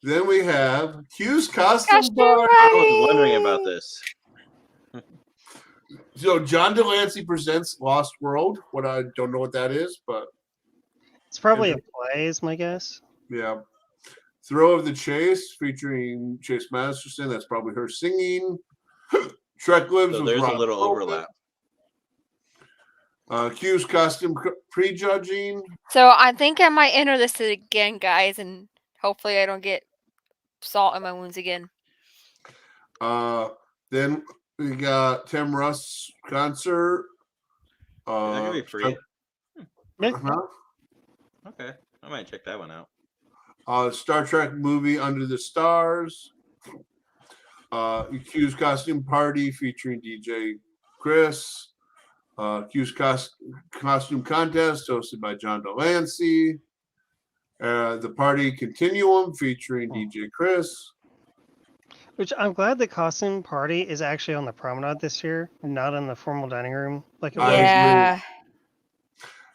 Then we have Q's Costume Costume Party. I was wondering about this. So John Delancey presents Lost World. What I don't know what that is, but It's probably a play, is my guess. yeah. Thrill of the Chase featuring Chase Masterson. That's probably her singing. Trek Lives So with there's a Rob little Coleman. overlap. Q's Costume Prejudging. So I think I might enter this again, guys, and hopefully I don't get salt in my wounds again. Then we got Tim Russ concert. Is that gonna be free? Uh-huh. Okay. I might check that one out. Star Trek movie Under the Stars. Q's Costume Party featuring DJ Chris. Q's Costume Contest hosted by John Delancey. The Party Continuum featuring DJ Chris. Which I'm glad the costume party is actually on the promenade this year, not in the formal dining room like it I was. agree. Yeah.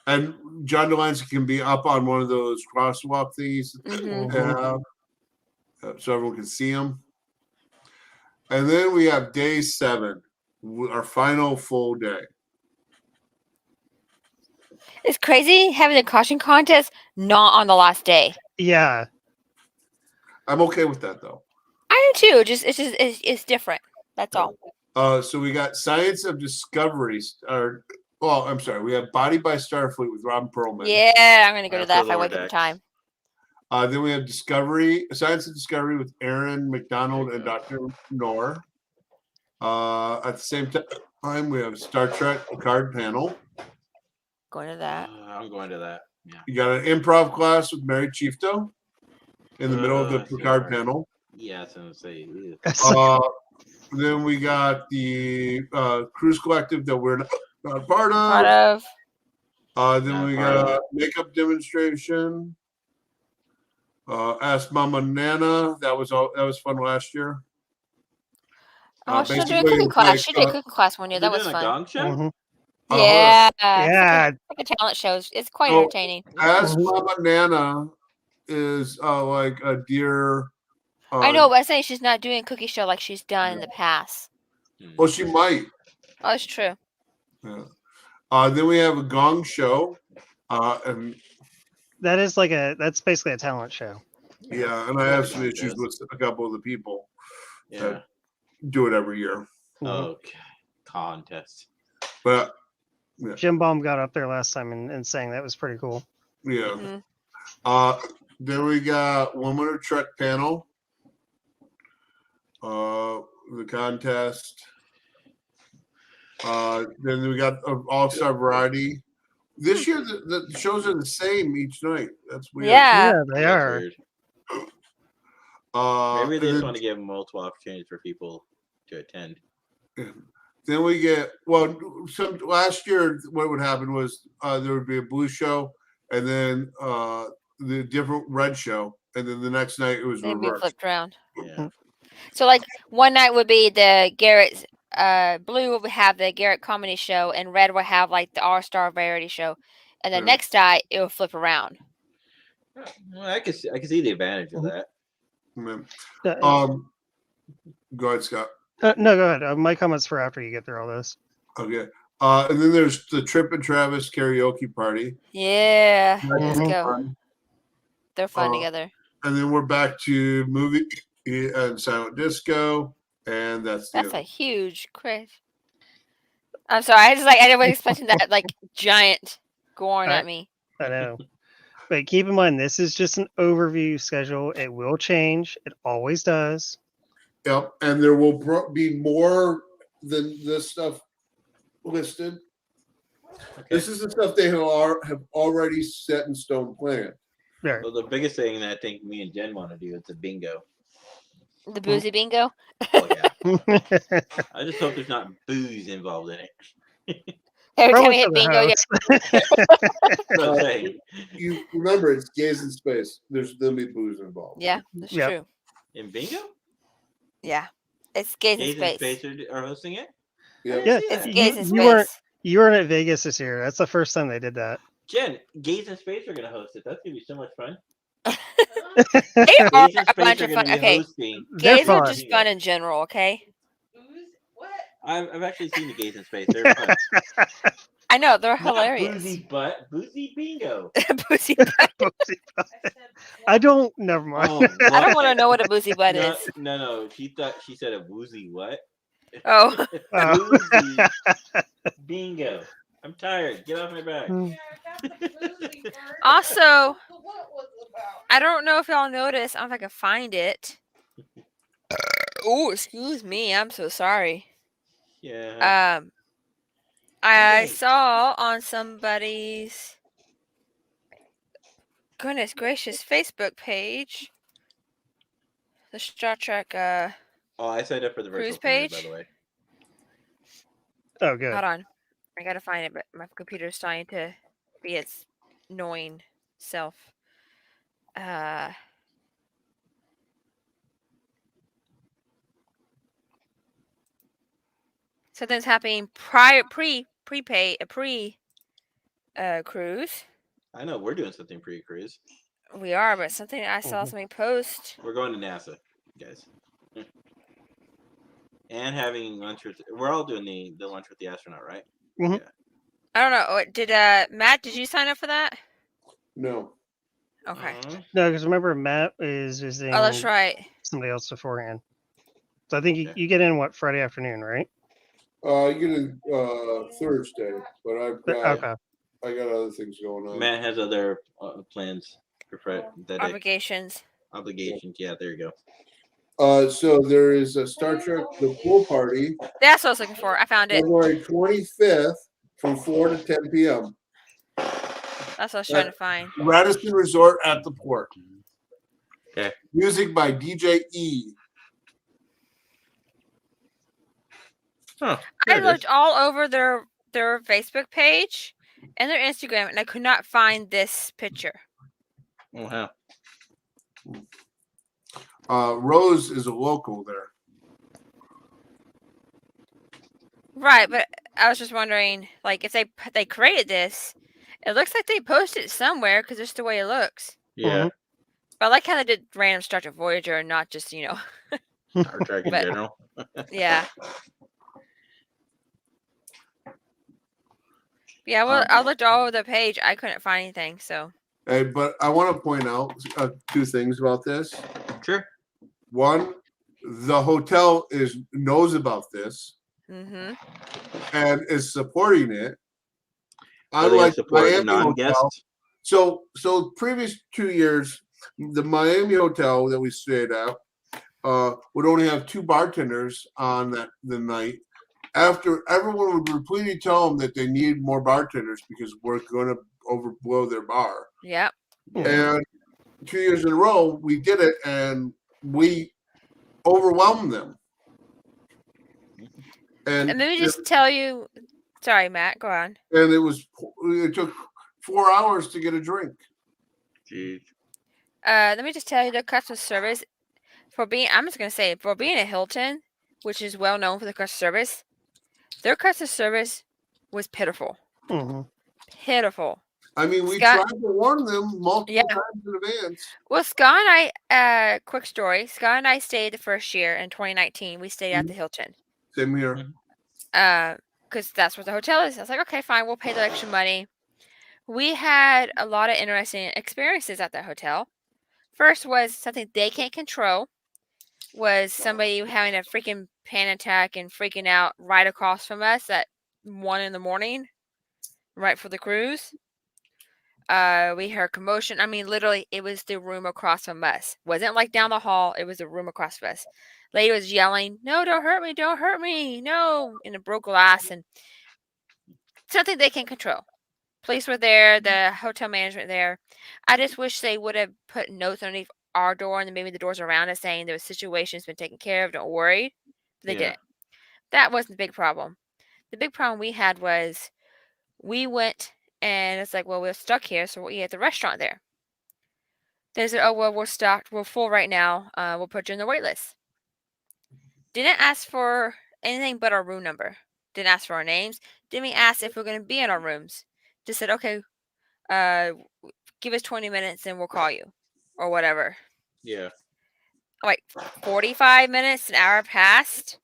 And John Delancey can be up on one of those crosswalk things that Mhm. they have, so everyone can see him. And then we have day 7, our final full day. It's crazy having a costume contest not on the last day. Yeah. I'm okay with that though. I do too. It's different. That's all. So we got Science of Discovery, I'm sorry, we have Body by Starfleet with Robin Perlman. Yeah, I'm gonna go to After that if I Lower wake up in Decks. time. Then we have Science of Discovery with Aaron McDonald and Dr. Noor. At the same time, we have Star Trek Picard panel. Going to that. I'm going to that. Yeah. You got an improv class with Mary Chiefto in the middle of the that's Picard right. panel. Yeah, I was gonna say. ew. Then we got the Cruise Collective that we're not part Part of. of. Then Not we part of got it. a makeup demonstration. Ask Mama Nana. That was fun last year. Oh, she'll do a basically, cooking it's class. like, She did a cooking class one year. Is That it was doing a fun. gong show? Mhm. Yeah. Yeah. It's like a talent show. It's quite So- entertaining. Ask Mhm. Mama Nana is like a dear. I know, but I'm saying she's not doing a cookie show like she's done in the past. Well, she might. Oh, that's true. Yeah. Then we have a gong show. And That's basically a talent show. yeah, and I have some issues with a couple of the people Yeah. do it every year. Mhm. Okay. Contest. But Jim Baum got up there last time and sang that was pretty cool. yeah. Mhm. Then we got Woman of Trek panel. The contest. Then we got All-Star Variety. This year the shows are the same each night. That's weird. Yeah. they That's are. weird. and Maybe they just then- want to give multiple opportunities for people to attend. Then we get last year. What would happen was there would be a blue show, and then the different red show, and then the next night it was They'd be reversed. flipped around. Yeah. So, like, one night would be the Garrett's. Blue would have the Garrett comedy show, and red would have like the All-Star variety show. And the Yeah. next night it will flip around. Well, I can see the advantage of that. Yeah. Go ahead, Scott. No, go ahead. My comments for after you get through all this. Okay. And then there's the Trip and Travis karaoke party. Yeah, That's let's Mhm. go. fun. They're fun Uh, together. And then we're back to movie and silent disco, and that's That's the a huge crash. I'm sorry. I didn't expect that like giant going at me. I know. But keep in mind, this is just an overview schedule. It will change. It always does. Yep, and there will be more than this stuff listed. Okay. This is the stuff they have already set in stone plan. There. Well, the biggest thing that I think me and Jen want to do is a bingo. The boozy bingo. Oh yeah. I just hope there's not booze involved in it. Every time Probably you for hit the bingo, house. That's what I'm saying. You remember, it's gays in space. There'll be booze involved. yeah, that's Yep. true. In bingo? Yeah, it's gays in Gays in space. Space are hosting it? Yeah. Yeah, It's You- gays in you weren't- space. You weren't at Vegas this year. That's the first time they did that. Jen, Gays in Space are going to host it. That's going to be so much fun. They are Gays in a Space bunch are of going fun. to be Okay, hosting. They're gays are fun. just fun in general. Okay, I've actually seen the Gays in Space. They're fun. I know they're Not hilarious. Boozy butt, boozy bingo. Boozy. I don't. Never mind. Oh, I don't what? want to know what a boozy butt No, is. no. She thought she said a woozy what? Oh, Woozy bingo. I'm tired. Get off my back. also, I don't know if y'all noticed. I don't know if I can find it. Oh, excuse me. I'm so sorry. Yeah. I Hey. saw on somebody's goodness gracious Facebook page the Star Trek. Oh, I signed up for the Cruise virtual premiere, by page? the way. Oh, good. Hold on, I gotta find it, but my computer's trying to be its annoying self. Something's happening pre cruise. I know we're doing something pre-cruise. We are, but something I saw Mhm. something post. We're going to NASA, guys. And having lunch with. We're all doing the lunch with the astronaut, right? Mhm. Yeah. I don't know. Did Matt? Did you sign up for that? No. Okay. No, because remember, Matt is visiting Oh, that's right. somebody else beforehand. So I think Okay. you get in Friday afternoon, right? You get in Thursday, but Okay. I got other things going on. Matt has other plans for that day. Obligations. Obligations. Yeah, there you go. So there is a Star Trek The Pool Party, That's what I was looking for. I found it. February 25th from 4 to 10 p.m. That's what I was trying to find. Radisson Resort at the Port. Okay. Music by DJ E. Huh. I there it looked is. all over their Facebook page and their Instagram, and I could not find this picture. Oh, wow. Rose is a local there. Right, but I was just wondering, like, if they created this, it looks like they posted it somewhere because it's the way it looks. Yeah. Mhm. But I like how they did random Star Trek Voyager and not just Star Trek in But- general. yeah. Yeah, well, I looked all over the page. I couldn't find anything, so. But I want to point out two things about this. Sure. One, the hotel knows about this Mm-hmm. and is supporting it. So they Unlike support Miami non-guests. Hotel. So previous 2 years, the Miami hotel that we stayed at would only have 2 bartenders on the night. After everyone would repeatedly tell them that they need more bartenders because we're going to overblow their bar. Yep. And 2 years in a row, we did it, and we overwhelmed them. And And let me just tell you. Sorry, Matt. Go on. it took 4 hours to get a drink. Jeez. Let me just tell you the customer service I'm just gonna say for being a Hilton, which is well known for the customer service, their customer service was pitiful. Mhm. Pitiful. I mean, we Scott- tried to warn them multiple Yeah. times in advance. Well, Scott and I, quick story. Scott and I stayed the first year in 2019. We stayed at the Hilton. Same here. Because that's what the hotel is. I was like, okay, fine, we'll pay the extra money. We had a lot of interesting experiences at that hotel. First was something they can't control. Was somebody having a freaking panic attack and freaking out right across from us at 1 a.m, right for the cruise. We heard commotion. I mean, literally, it was the room across from us. Wasn't like down the hall. It was the room across from us. Lady was yelling, "No, don't hurt me, no!" And it broke glass and something they can control. Police were there, the hotel management there. I just wish they would have put notes underneath our door and then maybe the doors around us saying there situation's been taken care of, don't worry. But they didn't. That wasn't the big problem. The big problem we had was we went and it's like, well, we're stuck here, so we'll eat at the restaurant there. They said, oh, well, we're stocked. We're full right now. We'll put you in the wait list. Didn't ask for anything but our room number. Didn't ask for our names. Didn't even ask if we're going to be in our rooms. Just said, okay, give us 20 minutes and we'll call you or whatever. Yeah. Like 45 minutes, an hour passed.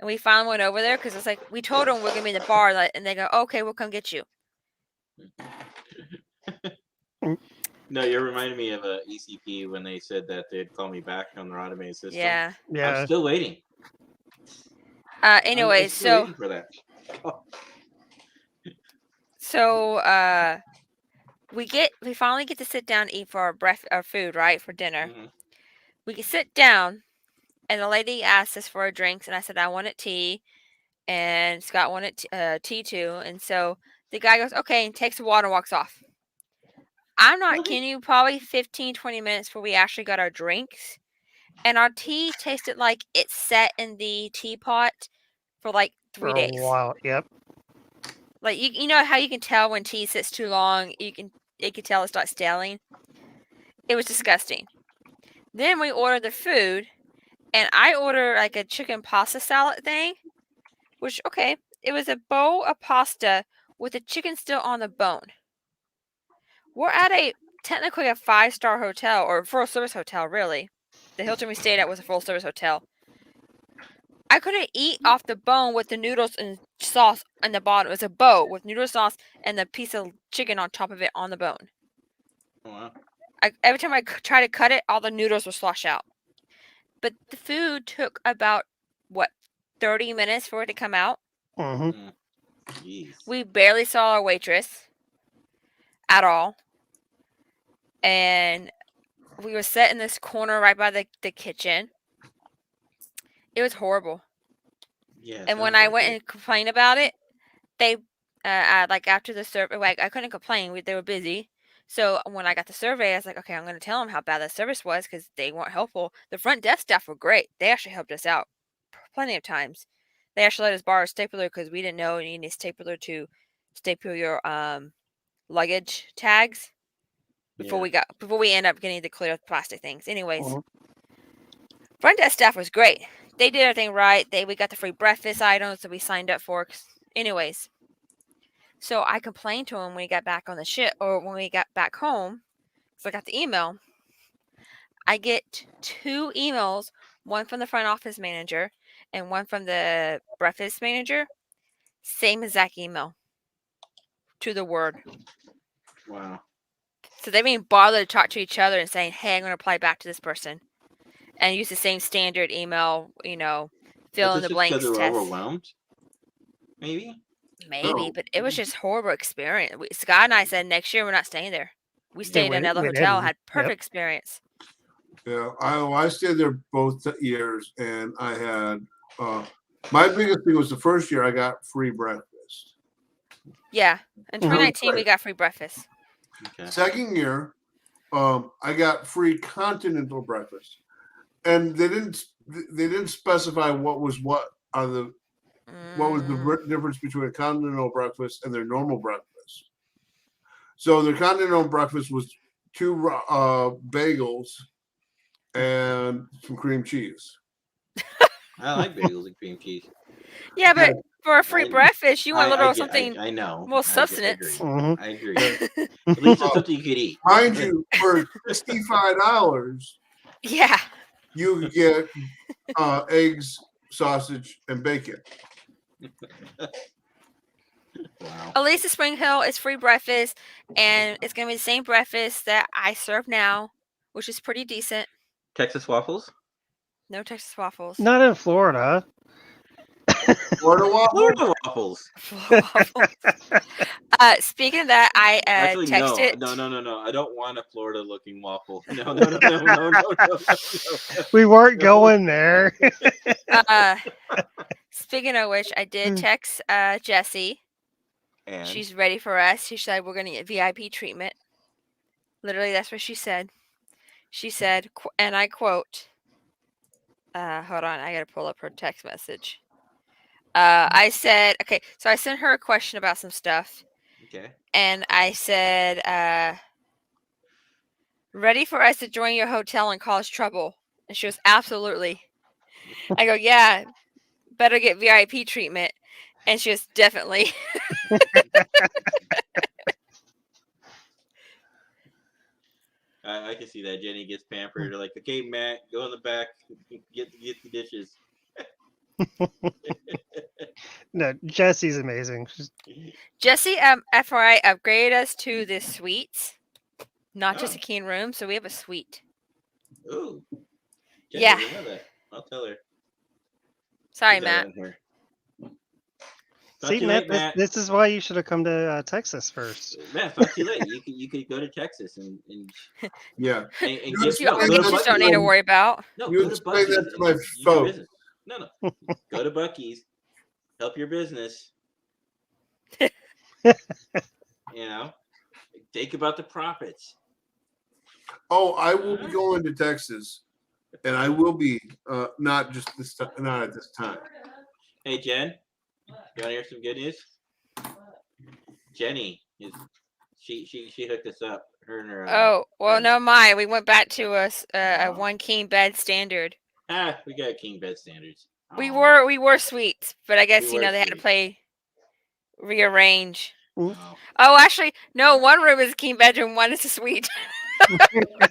And we finally went over there because it's like, we told them we're going to be in the bar. And they go, okay, we'll come get you. No, you're reminding me of a ECP when they said that they'd call me back on their automated system. Yeah. I'm still waiting. Anyway, I'm still waiting for that. So we finally get to sit down and eat for our food, right, for dinner. Mhm. We can sit down, and the lady asked us for our drinks, and I said I wanted tea, and Scott wanted tea too, and so the guy goes, okay, and takes the water and walks off. I'm not kidding you, probably 15, 20 minutes before we actually got our drinks, and our tea tasted like it sat in the teapot for like 3 days. Wow. Yep. Like you know how you can tell when tea sits too long, it can tell it starts staling. It was disgusting. Then we ordered the food, and I ordered like a chicken pasta salad thing, which okay, it was a bowl of pasta with the chicken still on the bone. We're at technically a 5-star hotel or full service hotel, really. The Hilton we stayed at was a full service hotel. I couldn't eat off the bone with the noodles and sauce on the bottom. It was a bowl with noodle sauce and the piece of chicken on top of it on the bone. Oh, wow. Every time I try to cut it, all the noodles would slosh out. But the food took about, 30 minutes for it to come out? Mm-hmm. Jeez. We barely saw our waitress at all. And we were set in this corner right by the kitchen. It was horrible. Yeah. And when I went and complained about it, they, like after the survey, I couldn't complain. They were busy. So when I got the survey, I was like, okay, I'm going to tell them how bad the service was because they weren't helpful. The front desk staff were great. They actually helped us out plenty of times. They actually let us borrow a stapler because we didn't know you need a stapler to staple your luggage tags before we end up getting the clear plastic things. Anyways, front desk staff was great. They did everything right. We got the free breakfast items that we signed up for. Anyways, so I complained to him when we got back on the ship or when we got back home. So I got the email. I get 2 emails, one from the front office manager and one from the breakfast manager. Same exact email. To the word. Wow. So they didn't even bother to talk to each other and saying, hey, I'm going to reply back to this person. And use the same standard email, fill in the blanks Because test. they were overwhelmed? Maybe, but it was just horrible experience. Scott and I said next year we're not staying there. We stayed at another hotel, had perfect experience. Yeah, I stayed there both years, and I had my biggest thing was the first year I got free breakfast. Yeah, in 2019 we got free breakfast. Okay. Second year, I got free continental breakfast, and they didn't specify what was what on the what was the difference between a continental breakfast and their normal breakfast. So their continental breakfast was 2 bagels and some cream cheese. I like bagels and cream cheese. Yeah, but for a free breakfast, you want a little something I know. more substance. I agree. At least it's something you could eat. Mind you, for $65, Yeah. you could get eggs, sausage, and bacon. Wow. At least the Spring Hill is free breakfast, and it's going to be the same breakfast that I serve now which is pretty decent. Texas waffles. No Texas waffles. Not in Florida. Florida waffle. Florida waffles. Waffles. Speaking of that, I Actually, texted. no. I don't want a Florida-looking waffle. No. We weren't going there. Speaking of which, I did text Jessie. And She's ready for us. She said we're gonna get VIP treatment. Literally, that's what she said. She said, and I quote. Hold on, I gotta pull up her text message. I said, okay, so I sent her a question about some stuff. okay. And I said, ready for us to join your hotel and cause trouble? And she goes, absolutely. I go, yeah, better get VIP treatment. And she goes, definitely. I can see that. Jenny gets pampered. They're like, okay, Matt, go in the back, get the dishes. No, Jessie's amazing. Jessie, FYI, upgraded us to the suites, not just Oh. a king room. So we have a suite. Ooh. Jenny Yeah. didn't know that. I'll tell her. Sorry, Put that Matt. on her. Not See, too Matt, late, Matt. this is why you should have come to Texas first. Matt, it's not too late. You could go to Texas and Yeah. get You no, go to just don't need to Buc-ee's. worry about. No, You go to explain that Buc-ee's to my and use your folks. business. No. Go to Buc-ee's. Help your business. Think about the profits. Oh, I will be going to Texas, and I will be not just this time, not at this time. Hey, Jen, you want to hear some good news? Jenny she hooked us up. Her and her. Oh, well, friend. no, mind. We went back to a one king bed standard. We got king bed standards. We Aw. were suites, but I guess We they were had to sweet. rearrange. Oh. Oh, actually, no. One room is a king bedroom. One is a suite.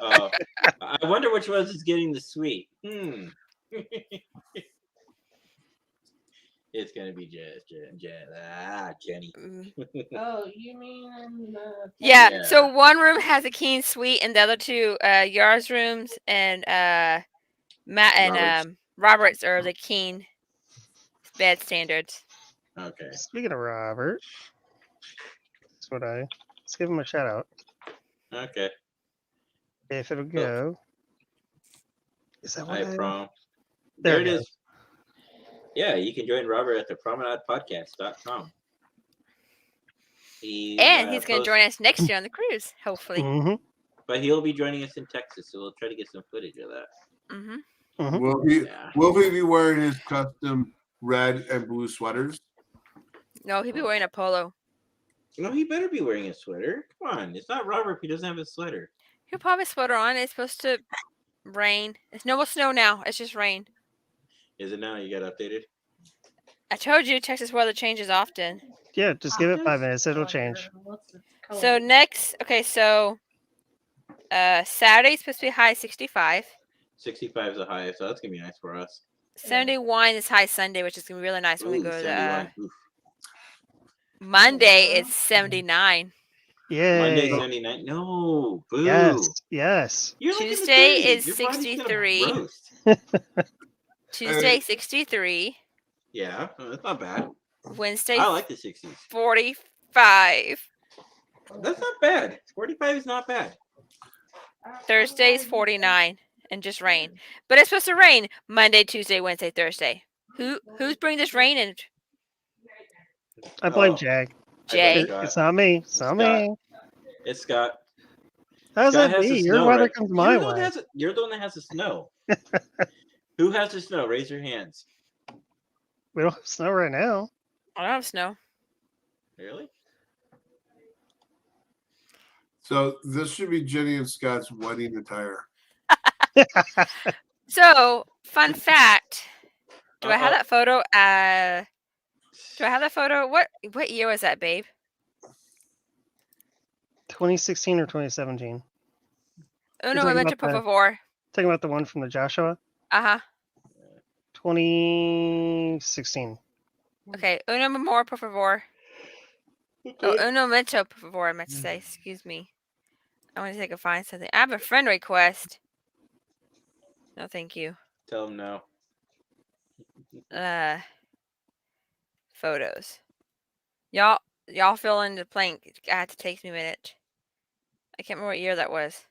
Oh. I wonder which one is getting the suite. It's gonna be Jenny. Oh, you mean Yeah. Yeah. So one room has a king suite, and the other two, Yara's rooms and Matt and Robert's are the king bed standards. Okay. Speaking of Robert, let's give him a shout out. Okay. If it'll go. Is that what I prom. There There it we go. is. Yeah, you can join Robert at the promenadepodcast.com. And he's going to join us next year on the cruise, hopefully. Mm-hmm. But he'll be joining us in Texas, so we'll try to get some footage of that. Mm-hmm. Mm-hmm. Will he be wearing his custom red and blue sweaters? No, he'll be wearing a polo. No, he better be wearing a sweater. Come on, it's not Robert if he doesn't have a sweater. He'll probably have a sweater on. It's supposed to rain. It's no more snow now. It's just rain. Is it now? You got updated? I told you Texas weather changes often. Yeah, just give it 5 minutes. It'll change. So next, okay, so Saturday's supposed to be high 65. 65 is the highest, so that's gonna be nice for us. 71 is high Sunday, which is gonna be really nice when we Ooh, go to 71. Oof. Monday. It's 79. Yay. Monday 79. No, boo. Yes. You're like in the Tuesday 30s. is Your body's gonna 63. roast. Tuesday 63. Yeah, that's not bad. Wednesday I like the 60s. 45. That's not bad. 45 is not bad. Thursday's 49 and just rain. But it's supposed to rain Monday, Tuesday, Wednesday, Thursday. Who's bringing this rain in? I blame Oh. Jag. Jay. Scott. It's not me. It's not me. It's Scott. How's Scott that has me? the Your snow, weather right? comes my You're the one way. that has the- You're the one that has the snow. Who has the snow? Raise your hands. We don't have snow right now. I don't have snow. Really? So this should be Jenny and Scott's wedding attire. So, fun fact. Do I have Uh-oh. that photo? Do I have that photo? What year was that, babe? 2016 or 2017. Oh You're no, I talking meant to about por the- favor. Talking about the one from the Joshua. Uh-huh. 2016. Okay. Uno more, por favor. Oh, uno momento, por favor, I meant to say. Excuse me. I want to see if I can find something. I have a friend request. No, thank you. Tell him no. Photos. Y'all fill in the blank. I had to take me a minute. I can't remember what year that was.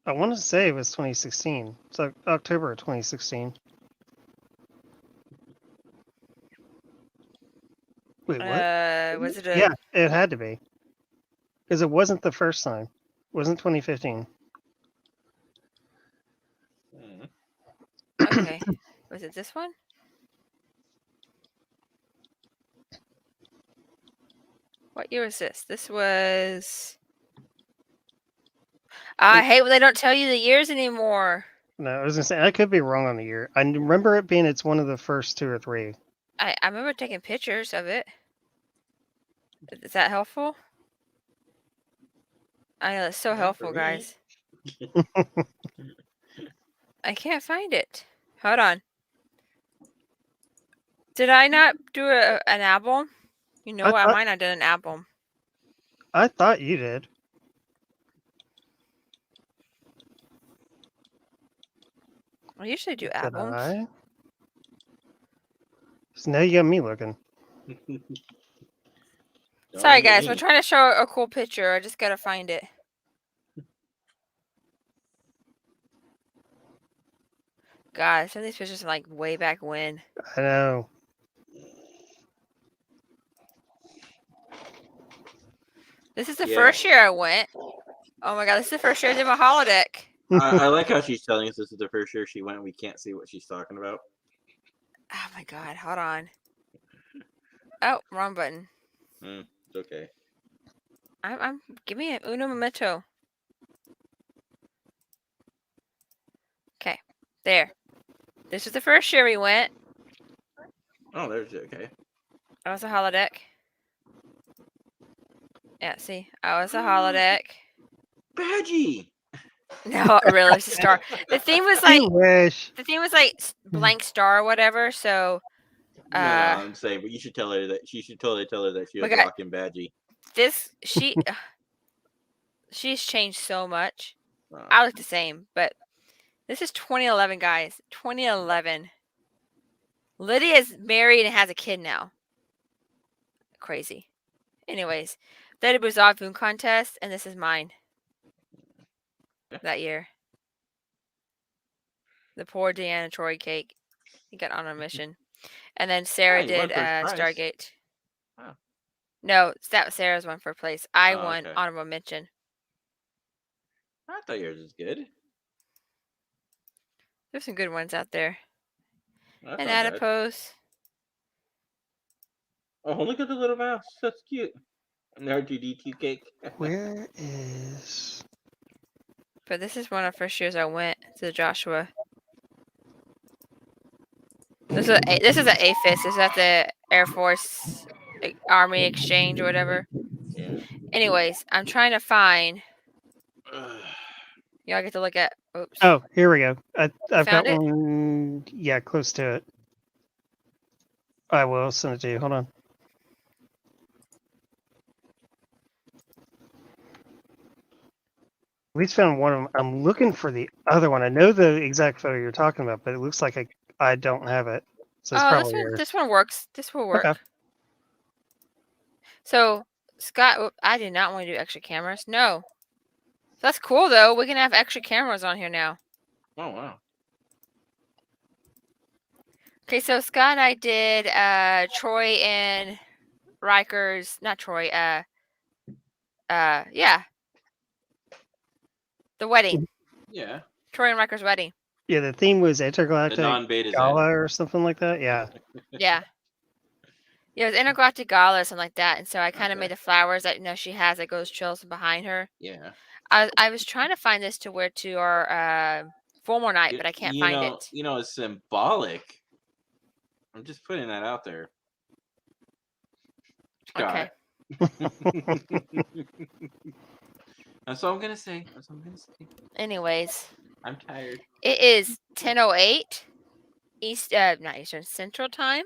I want to say it was 2016. So October of 2016. Wait, what? Was it a? Yeah, it had to be. Because it wasn't the first time. It wasn't 2015. Mm. Okay. Was it this one? What year was this? This was. I hate when they don't tell you the years anymore. No, I was gonna say I could be wrong on the year. I remember it being it's one of the first 2 or 3. I remember taking pictures of it. Is that helpful? I know it's so Not helpful, for me. guys. I can't find it. Hold on. Did I not do an album? You know what? I might not did an album. I thought you did. I usually do Did albums. I? So now you got me looking. Sorry, Don't guys. me. We're trying to show a cool picture. I just gotta find it. God, some of these pictures are like way back when. I know. This is the Yeah. first year I went. Oh my god, this is the first year I did my holodeck. I like how she's telling us this is the first year she went. We can't see what she's talking about. Oh my god, hold on. Oh, wrong button. It's okay. I'm give me an uno momento. Okay, there. This was the first year we went. Oh, there's it. Okay. I was a holodeck. Yeah, see, I was a holodeck. Badgie. No, really, it's a star. The theme was like I wish. blank star or whatever. So, No, I'm saying, but you should tell her that she should totally tell her that she was Okay. rocking Badgie. she's changed so much. Wow. I look the same, but this is 2011, guys. 2011. Lydia's married and has a kid now. Crazy. Anyways, they did a Bizarre Boon contest, and this is mine. That year. The poor Deanna Troy cake. He got on a mission. And then Sarah Yeah, you won did first prize. Stargate. Wow. No, that was Sarah's one for place. I Oh, won okay. honorable mention. I thought yours was good. There's some good ones out there. That's And not bad. adipose. Oh, look at the little mouse. That's cute. An R2D2 cake. Where is? But this is one of the first years I went to Joshua. This is an AFIS. This is at the Air Force Army Exchange or whatever. Yeah. Anyways, I'm trying to find. Y'all get to look at. Oops. Oh, here we go. I've got Found it? one. Yeah, close to it. I will send it to you. Hold on. We least found one of them. I'm looking for the other one. I know the exact photo you're talking about, but it looks like I don't have it. So it's Oh, probably yours. this one works. This will work. Okay. So Scott, I did not want to do extra cameras. No. That's cool though. We can have extra cameras on here now. Oh, wow. Okay, so Scott and I did Troy and Riker's, not Troy, yeah. The wedding. Yeah. Troy and Riker's wedding. Yeah, the theme was The Intergalactic non-beta Gala or something like that. Yeah. Yeah. Yeah, it was Intergalactic Gala or something like that. And so I kind of Okay. made the flowers that she has that goes trails behind her. Yeah. I was trying to find this to wear to our formal night, but I can't find it. You know, it's symbolic. I'm just putting that out there. Okay. That's all I'm gonna say. That's all I'm gonna say. Anyways, I'm tired. it is 10:08 not Eastern, Central Time.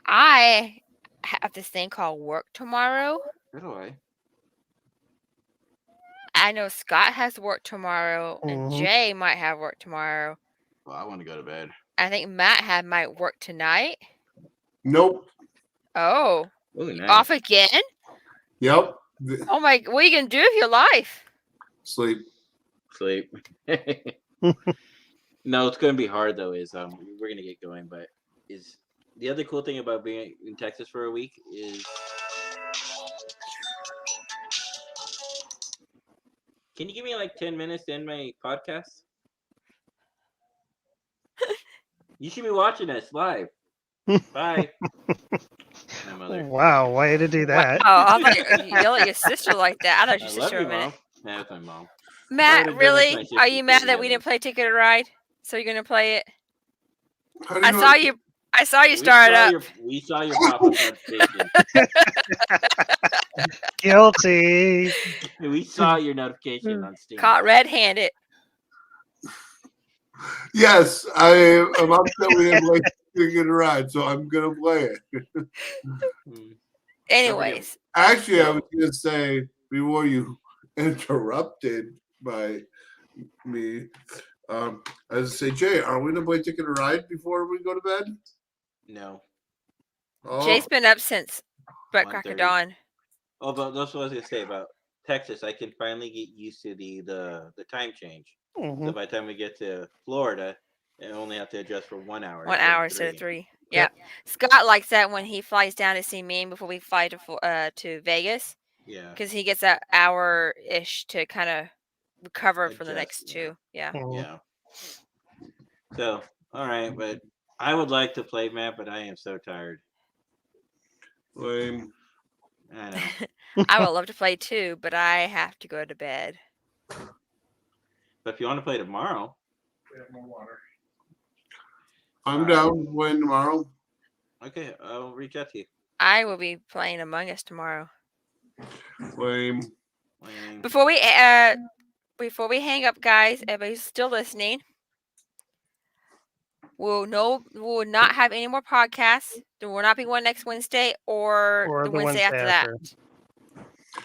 I have this thing called work tomorrow. Where do I? I know Scott has work tomorrow, and Mhm. Jay might have work tomorrow. Well, I want to go to bed. I think Matt might work tonight. Nope. Oh, Ooh, nice. off again? Yep. Oh my! What are you gonna do with your life? Sleep. Sleep. No, it's gonna be hard though. Is we're gonna get going, but is the other cool thing about being in Texas for a week is. Can you give me like 10 minutes to end my podcast? You should be watching us live. Bye. My mother. Wow, why to do that? Oh, I thought you yell at your sister like that. I thought I your love sister you, a minute. Mom. Yeah, that's my mom. Matt, would've done this really? my Are sister you mad too, that we yeah. didn't play Ticket to Ride? So you're gonna play it? How do I know saw it- you. I saw you start up. We saw your pop-up notification. Guilty. We saw your notification on Steam. Caught red-handed. Yes, I'm upset we didn't play Ticket to Ride, so I'm gonna play it. Hmm. Anyways, Actually, I was gonna say before you interrupted by me, I was gonna say, Jay, are we gonna play Ticket to Ride before we go to bed? No. Oh, Jay's been up since butt crack of 1:30. dawn. Oh, but that's what I was gonna say about Texas. I can finally get used to the time change. So Mhm. by the time we get to Florida, I only have to adjust for 1 hour. 1 hour instead of 3. Yeah. Scott likes that when he flies down to see me before we fly to Vegas, Yeah. because he gets that hour-ish to kind of recover for the Adjust, next yeah. 2. Yeah. Mhm. Yeah. So, all right, but I would like to play, Matt, but I am so tired. lame. I know. I would love to play too, but I have to go to bed. But if you want to play tomorrow, I'm down playing tomorrow. okay, I'll reach out to you. I will be playing Among Us tomorrow. Lame. Lame. Before we hang up, guys, everybody's still listening. We'll not have any more podcasts. There will not be one next Wednesday or the Wednesday after that.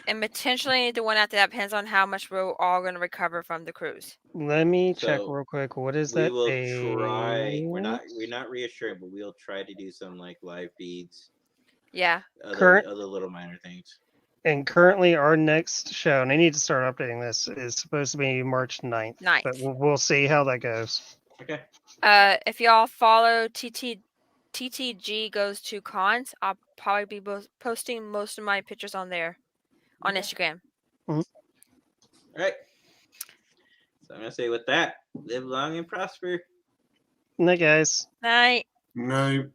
And potentially the one after that depends on how much we're all going to recover from the cruise. Let me check So, real quick. What is We that? will try. We're not reassuring, but we'll try to do some like live feeds. Yeah. Other little minor things. And currently, our next show, and I need to start updating this, is supposed to be March 9th. 9th. But we'll see how that goes. Okay. If y'all follow TTG Goes to Cons, I'll probably be posting most of my pictures on there, on Instagram. All right. So I'm gonna say with that, live long and prosper. Night, guys. Night. Night.